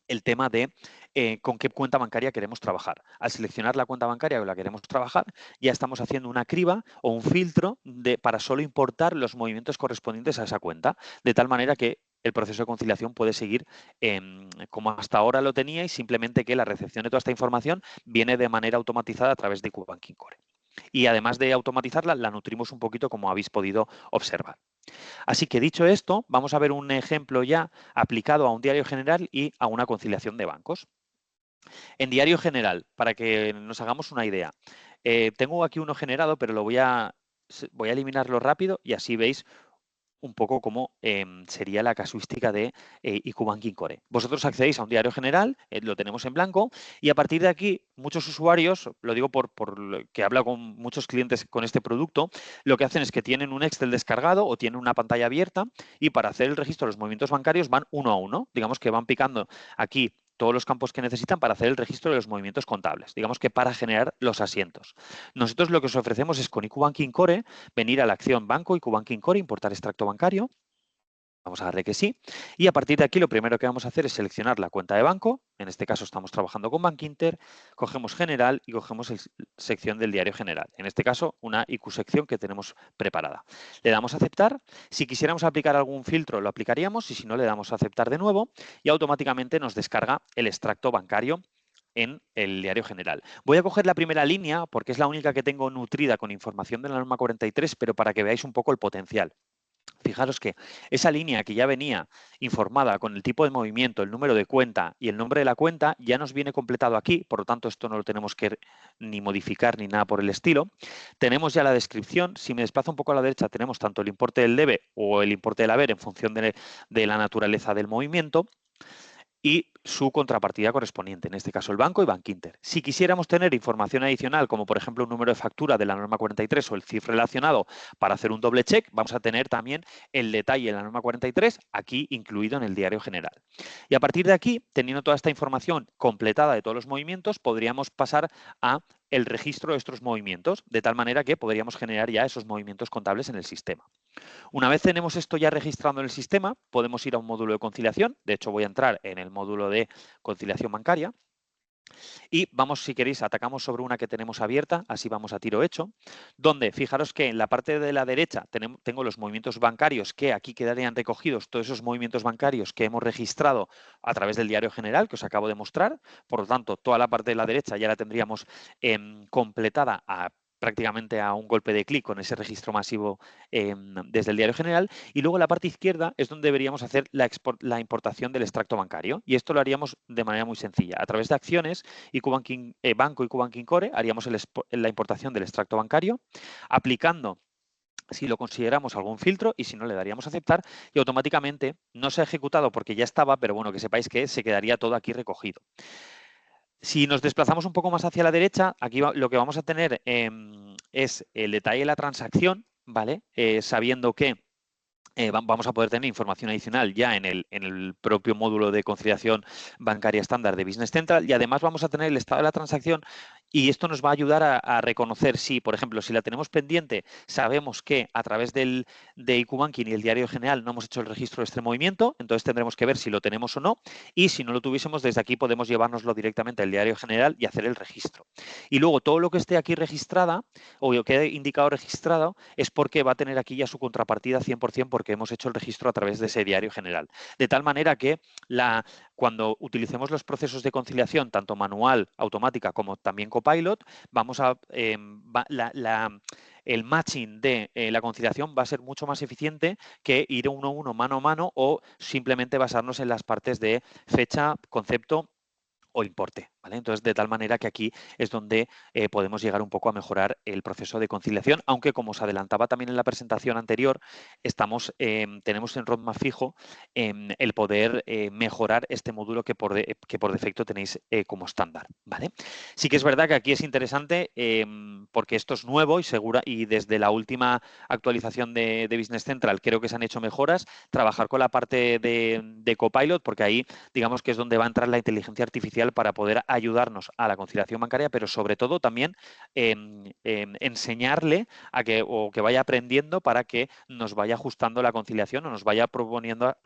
el tema de con qué cuenta bancaria queremos trabajar. Al seleccionar la cuenta bancaria con la que queremos trabajar, ya estamos haciendo una criba o un filtro para solo importar los movimientos correspondientes a esa cuenta, de tal manera que el proceso de conciliación puede seguir como hasta ahora lo tenía y simplemente que la recepción de toda esta información viene de manera automatizada a través de IQ Banking Core. Y además de automatizarla, la nutrimos un poquito como habéis podido observar. Así que dicho esto, vamos a ver un ejemplo ya aplicado a un diario general y a una conciliación de bancos. En diario general, para que nos hagamos una idea, tengo aquí uno generado, pero voy a eliminarlo rápido y así veis un poco cómo sería la casuística de IQ Banking Core. Vosotros accedéis a un diario general, lo tenemos en blanco, y a partir de aquí, muchos usuarios, lo digo por que he hablado con muchos clientes con este producto, lo que hacen es que tienen un Excel descargado o tienen una pantalla abierta y para hacer el registro de los movimientos bancarios van uno a uno. Digamos que van picando aquí todos los campos que necesitan para hacer el registro de los movimientos contables, digamos que para generar los asientos. Nosotros lo que os ofrecemos es con IQ Banking Core venir a la acción Banco, IQ Banking Core, importar extracto bancario. Vamos a darle que sí. Y a partir de aquí lo primero que vamos a hacer es seleccionar la cuenta de banco. En este caso estamos trabajando con Bankinter. Cogemos general y cogemos sección del diario general. En este caso una IQ sección que tenemos preparada. Le damos a aceptar. Si quisiéramos aplicar algún filtro lo aplicaríamos y si no le damos a aceptar de nuevo y automáticamente nos descarga el extracto bancario en el diario general. Voy a coger la primera línea porque es la única que tengo nutrida con información de la norma 43, pero para que veáis un poco el potencial. Fijaros que esa línea que ya venía informada con el tipo de movimiento, el número de cuenta y el nombre de la cuenta, ya nos viene completado aquí, por lo tanto esto no lo tenemos que ni modificar ni nada por el estilo. Tenemos ya la descripción, si me desplazo un poco a la derecha tenemos tanto el importe del debe o el importe del haber en función de la naturaleza del movimiento, y su contrapartida correspondiente, en este caso el banco y Bankinter. Si quisiéramos tener información adicional, como por ejemplo un número de factura de la norma 43 o el CIF relacionado para hacer un doble check, vamos a tener también el detalle de la norma 43 aquí incluido en el diario general. Y a partir de aquí, teniendo toda esta información completada de todos los movimientos, podríamos pasar a el registro de estos movimientos, de tal manera que podríamos generar ya esos movimientos contables en el sistema. Una vez tenemos esto ya registrado en el sistema, podemos ir a un módulo de conciliación. De hecho, voy a entrar en el módulo de conciliación bancaria. Y vamos, si queréis, atacamos sobre una que tenemos abierta, así vamos a tiro hecho, donde fijaros que en la parte de la derecha tengo los movimientos bancarios que aquí quedarían recogidos, todos esos movimientos bancarios que hemos registrado a través del diario general que os acabo de mostrar. Por lo tanto, toda la parte de la derecha ya la tendríamos completada prácticamente a un golpe de clic con ese registro masivo desde el diario general. Y luego la parte izquierda es donde deberíamos hacer la importación del extracto bancario. Y esto lo haríamos de manera muy sencilla. A través de acciones, Banco y Banking Core, haríamos la importación del extracto bancario, aplicando si lo consideramos algún filtro y si no le daríamos a aceptar y automáticamente no se ha ejecutado porque ya estaba, pero bueno, que sepáis que se quedaría todo aquí recogido. Si nos desplazamos un poco más hacia la derecha, aquí lo que vamos a tener es el detalle de la transacción, ¿vale? Sabiendo que vamos a poder tener información adicional ya en el propio módulo de conciliación bancaria estándar de Business Central, y además vamos a tener el estado de la transacción, y esto nos va a ayudar a reconocer si, por ejemplo, si la tenemos pendiente, sabemos que a través de IQ Banking y el diario general no hemos hecho el registro de este movimiento, entonces tendremos que ver si lo tenemos o no, y si no lo tuviésemos, desde aquí podemos llevárnoslo directamente al diario general y hacer el registro. Y luego todo lo que esté aquí registrada o que quede indicado registrado es porque va a tener aquí ya su contrapartida 100% porque hemos hecho el registro a través de ese diario general. De tal manera que cuando utilicemos los procesos de conciliación, tanto manual, automática como también Copilot, vamos a el matching de la conciliación va a ser mucho más eficiente que ir uno a uno, mano a mano, o simplemente basarnos en las partes de fecha, concepto o importe, ¿vale? Entonces, de tal manera que aquí es donde podemos llegar un poco a mejorar el proceso de conciliación, aunque como os adelantaba también en la presentación anterior, tenemos en roadmap fijo el poder mejorar este módulo que por defecto tenéis como estándar, ¿vale? Sí que es verdad que aquí es interesante porque esto es nuevo y desde la última actualización de Business Central creo que se han hecho mejoras, trabajar con la parte de Copilot, porque ahí digamos que es donde va a entrar la inteligencia artificial para poder ayudarnos a la conciliación bancaria, pero sobre todo también enseñarle que vaya aprendiendo para que nos vaya ajustando la conciliación o nos vaya proponiendo,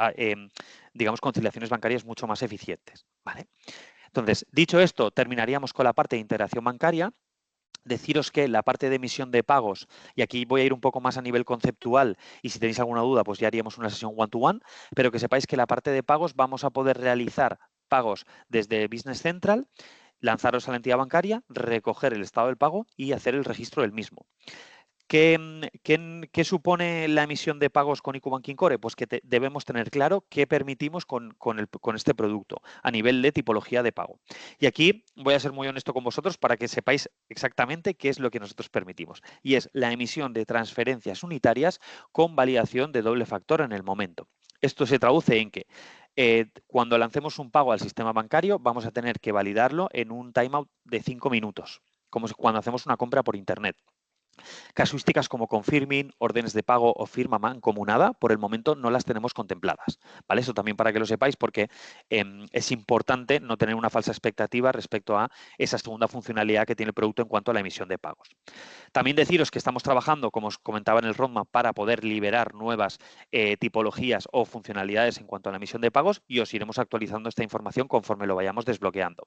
digamos, conciliaciones bancarias mucho más eficientes, ¿vale? Entonces, dicho esto, terminaríamos con la parte de integración bancaria. Deciros que la parte de emisión de pagos, y aquí voy a ir un poco más a nivel conceptual, y si tenéis alguna duda, pues ya haríamos una sesión one-to-one, pero que sepáis que la parte de pagos vamos a poder realizar pagos desde Business Central, lanzaros a la entidad bancaria, recoger el estado del pago y hacer el registro del mismo. ¿Qué supone la emisión de pagos con IQ Banking Core? Pues que debemos tener claro qué permitimos con este producto a nivel de tipología de pago. Y aquí voy a ser muy honesto con vosotros para que sepáis exactamente qué es lo que nosotros permitimos. Y es la emisión de transferencias unitarias con validación de doble factor en el momento. Esto se traduce en que cuando lancemos un pago al sistema bancario vamos a tener que validarlo en un timeout de 5 minutos, como cuando hacemos una compra por Internet. Casuísticas como confirming, órdenes de pago o firma mancomunada, por el momento no las tenemos contempladas, ¿vale? Eso también para que lo sepáis, porque es importante no tener una falsa expectativa respecto a esa segunda funcionalidad que tiene el producto en cuanto a la emisión de pagos. También deciros que estamos trabajando, como os comentaba en el roadmap, para poder liberar nuevas tipologías o funcionalidades en cuanto a la emisión de pagos, y os iremos actualizando esta información conforme lo vayamos desbloqueando.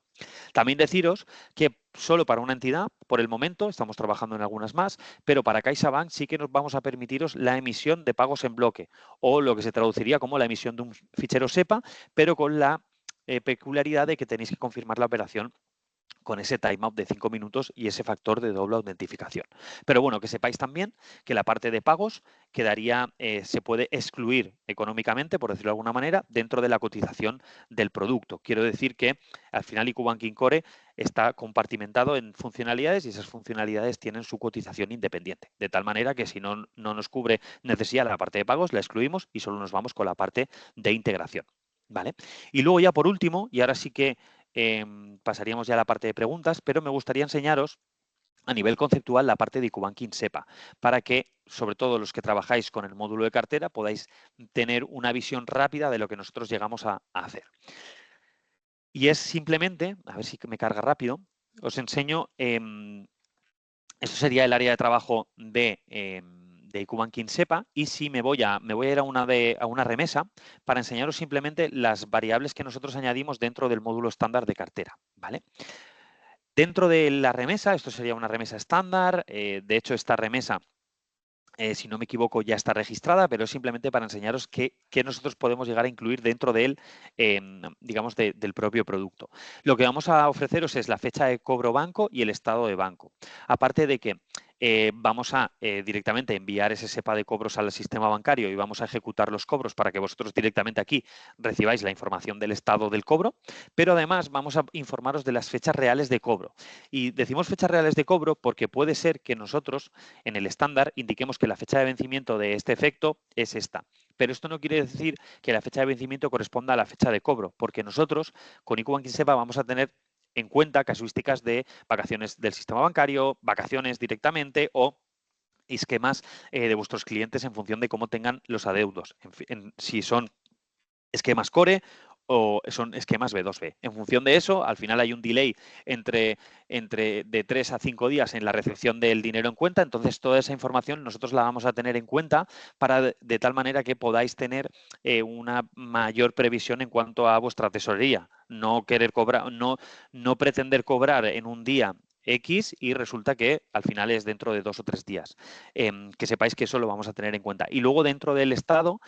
También deciros que solo para una entidad, por el momento, estamos trabajando en algunas más, pero para CaixaBank sí que nos vamos a permitiros la emisión de pagos en bloque, o lo que se traduciría como la emisión de un fichero SEPA, pero con la peculiaridad de que tenéis que confirmar la operación con ese timeout de 5 minutos y ese factor de doble autentificación. Pero bueno, que sepáis también que la parte de pagos quedaría, se puede excluir económicamente, por decirlo de alguna manera, dentro de la cotización del producto. Quiero decir que al final IQ Banking Core está compartimentado en funcionalidades y esas funcionalidades tienen su cotización independiente. De tal manera que si no nos cubre necesidad la parte de pagos, la excluimos y solo nos vamos con la parte de integración. ¿Vale? Y luego ya por último, y ahora sí que pasaríamos ya a la parte de preguntas, pero me gustaría enseñaros a nivel conceptual la parte de IQ Banking SEPA, para que, sobre todo los que trabajáis con el módulo de cartera, podáis tener una visión rápida de lo que nosotros llegamos a hacer. Y es simplemente, a ver si me carga rápido, os enseño, eso sería el área de trabajo de IQ Banking SEPA, y si me voy a ir a una remesa para enseñaros simplemente las variables que nosotros añadimos dentro del módulo estándar de cartera, ¿vale? Dentro de la remesa, esto sería una remesa estándar, de hecho esta remesa, si no me equivoco, ya está registrada, pero es simplemente para enseñaros qué nosotros podemos llegar a incluir dentro de él, digamos, del propio producto. Lo que vamos a ofreceros es la fecha de cobro banco y el estado de banco. Aparte de que vamos a directamente enviar ese SEPA de cobros al sistema bancario y vamos a ejecutar los cobros para que vosotros directamente aquí recibáis la información del estado del cobro, pero además vamos a informaros de las fechas reales de cobro. Y decimos fechas reales de cobro porque puede ser que nosotros en el estándar indiquemos que la fecha de vencimiento de este efecto es esta. Pero esto no quiere decir que la fecha de vencimiento corresponda a la fecha de cobro, porque nosotros con IQ Banking SEPA vamos a tener en cuenta casuísticas de vacaciones del sistema bancario, vacaciones directamente o esquemas de vuestros clientes en función de cómo tengan los adeudos. Si son esquemas core o son esquemas B2B. En función de eso, al final hay un delay entre de 3 a 5 días en la recepción del dinero en cuenta, entonces toda esa información nosotros la vamos a tener en cuenta para de tal manera que podáis tener una mayor previsión en cuanto a vuestra tesorería. No querer cobrar, no pretender cobrar en un día X y resulta que al final es dentro de 2 o 3 días. Que sepáis que eso lo vamos a tener en cuenta. Y luego dentro del estado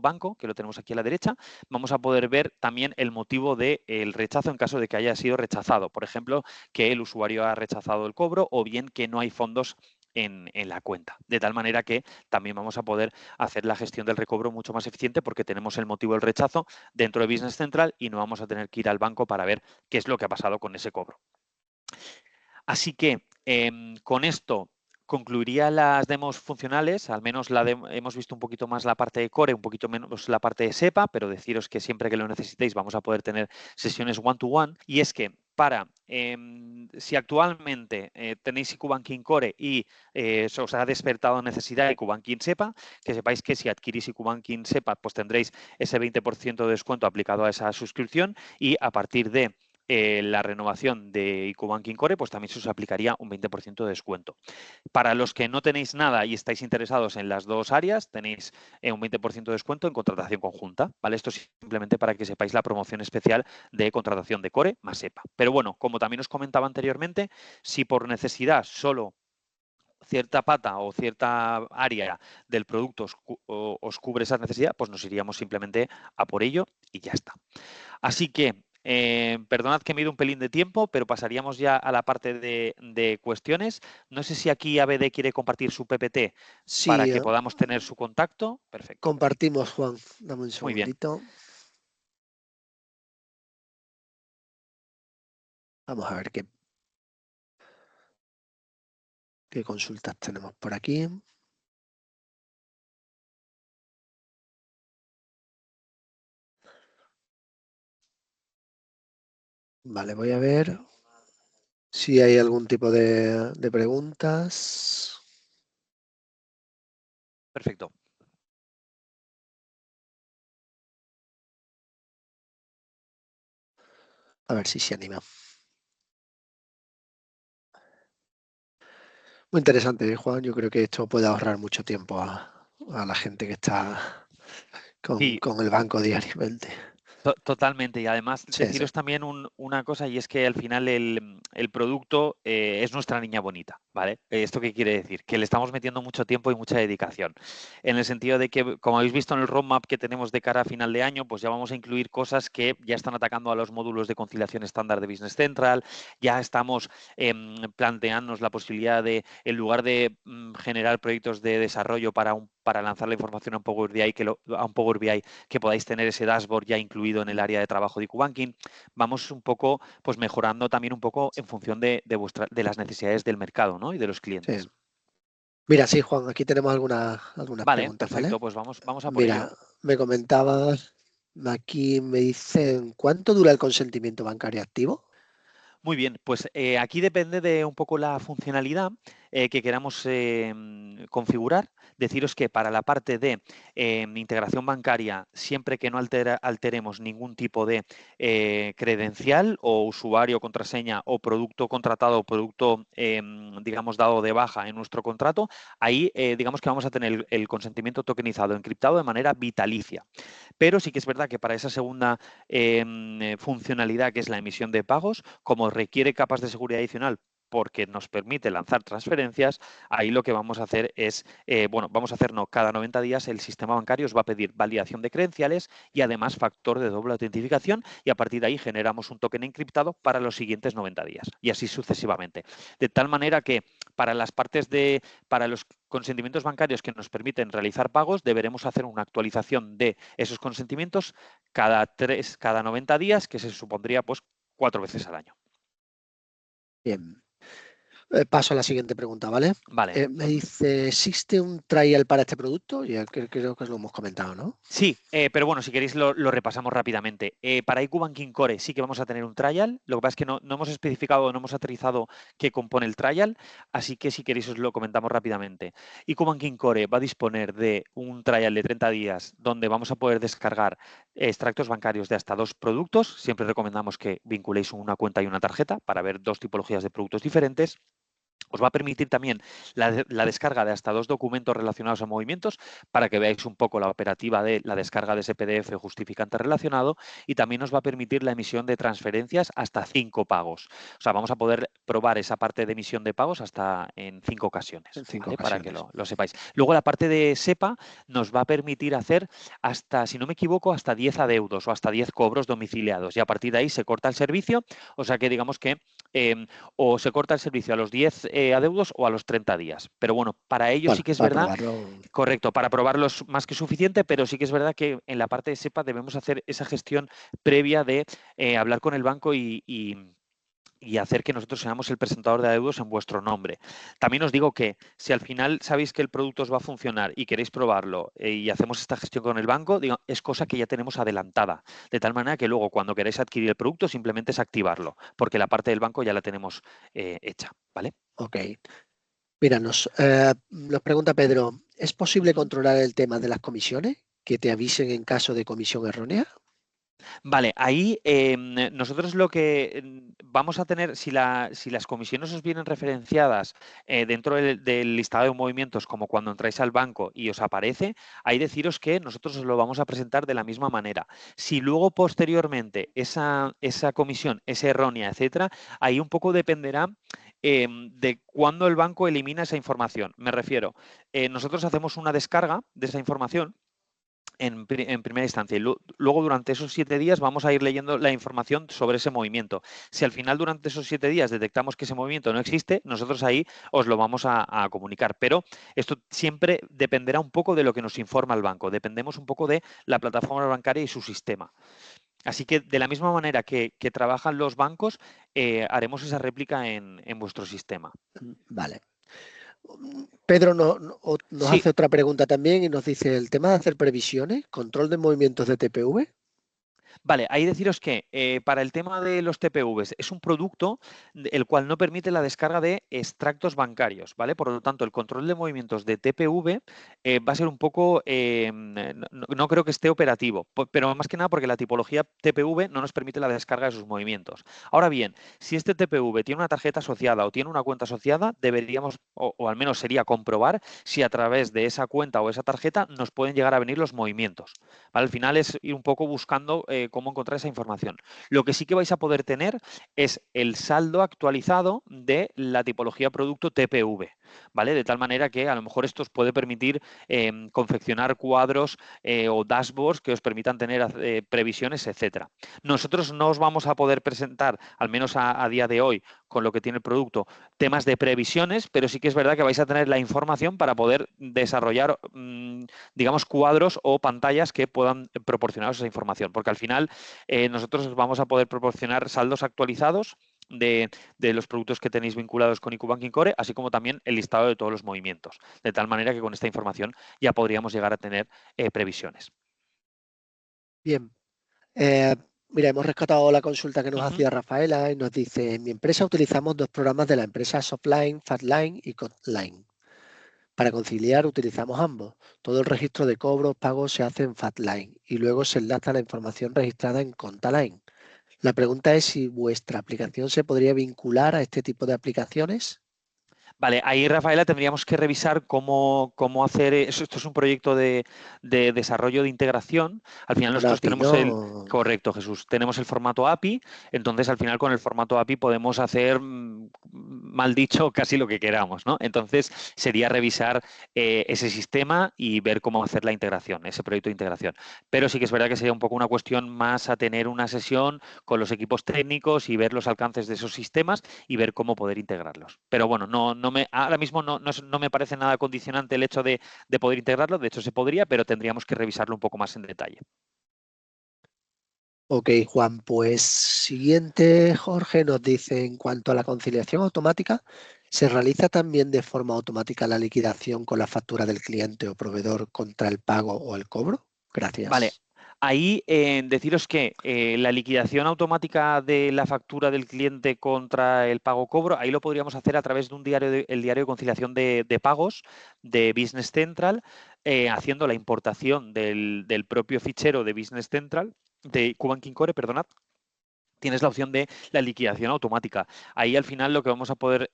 banco, que lo tenemos aquí a la derecha, vamos a poder ver también el motivo del rechazo en caso de que haya sido rechazado. Por ejemplo, que el usuario ha rechazado el cobro o bien que no hay fondos en la cuenta. De tal manera que también vamos a poder hacer la gestión del recobro mucho más eficiente porque tenemos el motivo del rechazo dentro de Business Central y no vamos a tener que ir al banco para ver qué es lo que ha pasado con ese cobro. Así que con esto concluiría las demos funcionales, al menos hemos visto un poquito más la parte de core, un poquito menos la parte de SEPA, pero deciros que siempre que lo necesitéis vamos a poder tener sesiones one-to-one. Y es que si actualmente tenéis IQ Banking Core y se os ha despertado necesidad de IQ Banking SEPA, que sepáis que si adquirís IQ Banking SEPA, pues tendréis ese 20% de descuento aplicado a esa suscripción y a partir de la renovación de IQ Banking Core, pues también se os aplicaría un 20% de descuento. Para los que no tenéis nada y estáis interesados en las dos áreas, tenéis un 20% de descuento en contratación conjunta, ¿vale? Esto es simplemente para que sepáis la promoción especial de contratación de Core más SEPA. Pero bueno, como también os comentaba anteriormente, si por necesidad solo cierta pata o cierta área del producto os cubre esa necesidad, pues nos iríamos simplemente a por ello y ya está. Así que perdonad que me he ido un pelín de tiempo, pero pasaríamos ya a la parte de cuestiones. No sé si aquí ABD quiere compartir su PPT para Sí, que podamos tener su contacto. Perfecto. compartimos, Juan. Dame un Muy bien. segundito. Vamos a ver qué consultas tenemos por aquí. Vale, voy a ver si hay algún tipo de preguntas. Perfecto. A ver si se anima. Muy interesante, Juan. Yo creo que esto puede ahorrar mucho tiempo a la gente que está Sí, con el banco diariamente. totalmente. Y además Sí, sí. deciros también una cosa, y es que al final el producto es nuestra niña bonita. ¿Vale? ¿Esto qué quiere decir? Que le estamos metiendo mucho tiempo y mucha dedicación. En el sentido de que, como habéis visto en el roadmap que tenemos de cara a final de año, pues ya vamos a incluir cosas que ya están atacando a los módulos de conciliación estándar de Business Central, ya estamos planteándonos la posibilidad de, en lugar de generar proyectos de desarrollo para lanzar la información a un Power BI, que podáis tener ese dashboard ya incluido en el área de trabajo de IQBanking, vamos un poco pues mejorando también un poco en función de las necesidades del mercado, ¿no? Y de los Sí. clientes. Mira, sí, Juan, aquí tenemos algunas Vale, preguntas, ¿vale? perfecto, pues vamos a por ello. Mira, me comentabas, aquí me dicen, ¿cuánto dura el consentimiento bancario activo? Muy bien, pues aquí depende de un poco la funcionalidad que queramos configurar. Deciros que para la parte de integración bancaria, siempre que no alteremos ningún tipo de credencial o usuario, contraseña o producto contratado o producto, digamos, dado de baja en nuestro contrato, ahí digamos que vamos a tener el consentimiento tokenizado, encriptado de manera vitalicia. Pero sí que es verdad que para esa segunda funcionalidad, que es la emisión de pagos, como requiere capas de seguridad adicional porque nos permite lanzar transferencias, ahí lo que vamos a hacer es, vamos a hacernos cada 90 días el sistema bancario os va a pedir validación de credenciales y además factor de doble autentificación y a partir de ahí generamos un token encriptado para los siguientes 90 días y así sucesivamente. De tal manera que para las para los consentimientos bancarios que nos permiten realizar pagos, deberemos hacer una actualización de esos consentimientos cada 90 días, que se supondría pues 4 veces al año. Bien. Paso a la siguiente pregunta, ¿vale? Vale. Me dice, ¿existe un trial para este producto? Ya creo que lo hemos comentado, ¿no? Sí, pero bueno, si queréis lo repasamos rápidamente. Para IQ Banking Core sí que vamos a tener un trial. Lo que pasa es que no hemos especificado, no hemos aterrizado qué compone el trial, así que si queréis os lo comentamos rápidamente. IQ Banking Core va a disponer de un trial de 30 días donde vamos a poder descargar extractos bancarios de hasta 2 productos. Siempre recomendamos que vinculéis una cuenta y una tarjeta para ver 2 tipologías de productos diferentes. Os va a permitir también la descarga de hasta 2 documentos relacionados a movimientos para que veáis un poco la operativa de la descarga de ese PDF justificante relacionado y también nos va a permitir la emisión de transferencias hasta 5 pagos. O sea, vamos a poder probar esa parte de emisión de pagos hasta en 5 ocasiones, En 5 ¿vale? Para que ocasiones. lo sepáis. Luego la parte de SEPA nos va a permitir hacer hasta, si no me equivoco, hasta 10 adeudos o hasta 10 cobros domiciliados y a partir de ahí se corta el servicio, o sea que digamos que o se corta el servicio a los 10 adeudos o a los 30 días. Pero bueno, para ello sí Bueno, que es para verdad, probarlo. correcto, para probarlo es más que suficiente, pero sí que es verdad que en la parte de SEPA debemos hacer esa gestión previa de hablar con el banco y hacer que nosotros seamos el presentador de adeudos en vuestro nombre. También os digo que si al final sabéis que el producto os va a funcionar y queréis probarlo y hacemos esta gestión con el banco, es cosa que ya tenemos adelantada, de tal manera que luego cuando queráis adquirir el producto simplemente es activarlo, porque la parte del banco ya la tenemos hecha, ¿vale? Ok. Mira, nos pregunta Pedro, ¿es posible Ujú. controlar el tema de las comisiones? Que te avisen en caso de comisión errónea. Vale, ahí nosotros lo que vamos a tener, si las comisiones os vienen referenciadas dentro del listado de movimientos, como cuando entráis al banco y os aparece, ahí deciros que nosotros os lo vamos a presentar de la misma manera. Si luego posteriormente esa comisión es errónea, etcétera, ahí un poco dependerá de cuándo el banco elimina esa información. Me refiero, nosotros hacemos una descarga de esa información en primera instancia. Y luego, durante esos 7 días, vamos a ir leyendo la información sobre ese movimiento. Si al final, durante esos 7 días, detectamos que ese movimiento no existe, nosotros ahí os lo vamos a comunicar. Pero esto siempre dependerá un poco de lo que nos informa el banco. Dependemos un poco de la plataforma bancaria y su sistema. Así que, de la misma manera que trabajan los bancos, haremos esa réplica en vuestro sistema. Vale. Pedro nos Sí, hace otra pregunta también y nos dice, el tema de hacer previsiones, control de movimientos de TPV. vale, ahí deciros que para el tema de los TPVs es un producto el cual no permite la descarga de extractos bancarios, ¿vale? Por lo tanto, el control de movimientos de TPV va a ser un poco, no creo que esté operativo, pero más que nada porque la tipología TPV no nos permite la descarga de sus movimientos. Ahora bien, si este TPV tiene una tarjeta asociada o tiene una cuenta asociada, deberíamos, o al menos sería comprobar si a través de esa cuenta o esa tarjeta nos pueden llegar a venir los movimientos. ¿Vale? Al final es ir un poco buscando cómo encontrar esa información. Lo que sí que vais a poder tener es el saldo actualizado de la tipología producto TPV, ¿vale? De tal manera que a lo mejor esto os puede permitir confeccionar cuadros o dashboards que os permitan tener previsiones, etcétera. Nosotros no os vamos a poder presentar, al menos a día de hoy, con lo que tiene el producto, temas de previsiones, pero sí que es verdad que vais a tener la información para poder desarrollar, digamos, cuadros o pantallas que puedan proporcionaros esa información, porque al final nosotros os vamos a poder proporcionar saldos actualizados de los productos que tenéis vinculados con IQ Banking Core, así como también el listado de todos los movimientos, de tal manera que con esta información ya podríamos llegar a tener previsiones. Bien. Mira, hemos rescatado la consulta que nos hacía Rafaela y nos dice: en mi empresa utilizamos 2 programas de la empresa Softline, Fatline y Codline. Para conciliar utilizamos ambos. Todo el registro de cobros, pagos se hace en Fatline y luego se enlaza la información registrada en Contaline. La pregunta es si vuestra aplicación se podría vincular a este tipo de aplicaciones. Vale, ahí, Rafaela, tendríamos que revisar cómo hacer eso. Esto es un proyecto de desarrollo de integración. Al final nosotros API, tenemos ¿no? Correcto, Jesús. Tenemos el formato API, entonces al final con el formato API podemos hacer, mal dicho, casi lo que queramos, ¿no? Entonces sería revisar ese sistema y ver cómo hacer la integración, ese proyecto de integración. Pero sí que es verdad que sería un poco una cuestión más a tener una sesión con los equipos técnicos y ver los alcances de esos sistemas y ver cómo poder integrarlos. Pero bueno, ahora mismo no me parece nada condicionante el hecho de poder integrarlo. De hecho, se podría, pero tendríamos que revisarlo un poco más en detalle. Ok, Juan, pues siguiente, Jorge nos dice: en cuanto a la conciliación automática, ¿se realiza también de forma automática la liquidación con la factura del cliente o proveedor contra el pago o el cobro? Vale. Gracias. Ahí deciros que la liquidación automática de la factura del cliente contra el pago cobro, ahí lo podríamos hacer a través de el diario de conciliación de pagos de Business Central, haciendo la importación del propio fichero de Business Central, de IQ Banking Core, perdonad. Tienes la opción de la liquidación automática. Ahí al final lo que vamos a poder,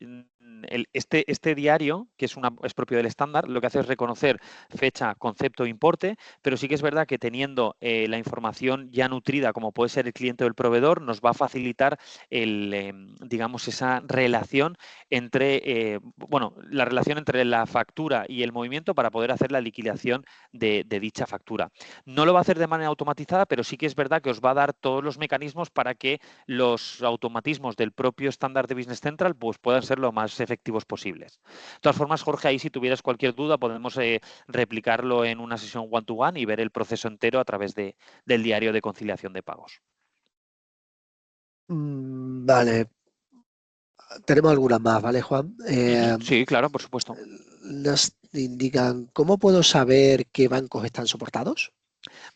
este diario, que es propio del estándar, lo que hace es reconocer fecha, concepto e importe, pero sí que es verdad que teniendo la información ya nutrida, como puede ser el cliente o el proveedor, nos va a facilitar digamos, esa relación entre, la relación entre la factura y el movimiento para poder hacer la liquidación de dicha factura. No lo va a hacer de manera automatizada, pero sí que es verdad que os va a dar todos los mecanismos para que los automatismos del propio estándar de Business Central pues puedan ser lo más efectivos posibles. De todas formas, Jorge, ahí si tuvieras cualquier duda podemos replicarlo en una sesión one-to-one y ver el proceso entero a través del diario de conciliación de pagos. Vale. Tenemos algunas más, ¿vale, Juan? Sí, claro, por supuesto. Nos indican: ¿cómo puedo saber qué bancos están soportados?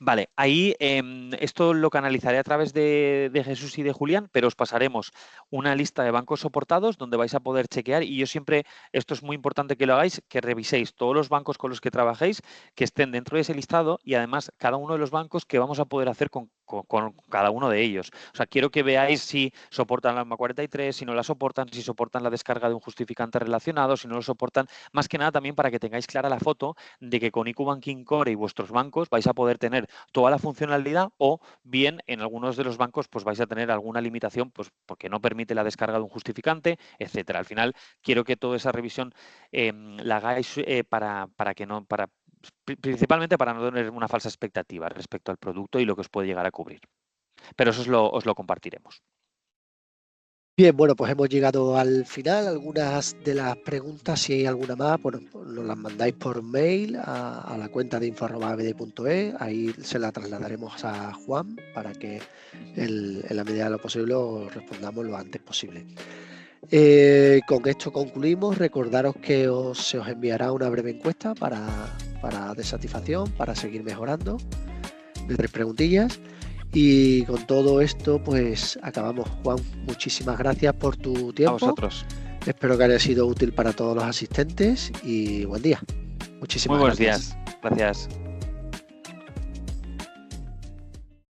Vale, ahí esto lo canalizaré a través de Jesús y de Julián, pero os pasaremos una lista de bancos soportados donde vais a poder chequear, y yo siempre, esto es muy importante que lo hagáis, que reviséis todos los bancos con los que trabajéis, que estén dentro de ese listado, y además cada uno de los bancos que vamos a poder hacer con cada uno de ellos. O sea, quiero que veáis si soportan la ESMA 43, si no la soportan, si soportan la descarga de un justificante relacionado, si no lo soportan, más que nada también para que tengáis clara la foto de que con IQ Banking Core y vuestros bancos vais a poder tener toda la funcionalidad, o bien en algunos de los bancos pues vais a tener alguna limitación pues porque no permite la descarga de un justificante, etcétera. Al final quiero que toda esa revisión la hagáis principalmente para no tener una falsa expectativa respecto al producto y lo que os puede llegar a cubrir. Pero eso os lo compartiremos. Bien, bueno, pues hemos llegado al final. Algunas de las preguntas, si hay alguna más, bueno, pues nos las mandáis por mail a la cuenta de info@abd.es. Ahí se la trasladaremos a Juan para que en la medida de lo posible os respondamos lo antes posible. Con esto concluimos. Recordaros que se os enviará una breve encuesta de satisfacción para seguir mejorando, de 3 preguntillas. Y con todo esto, pues acabamos. Juan, muchísimas gracias por tu tiempo. A vosotros. Espero que haya sido útil para todos los asistentes y buen día. Muchísimas gracias. Muy buenos días. Gracias.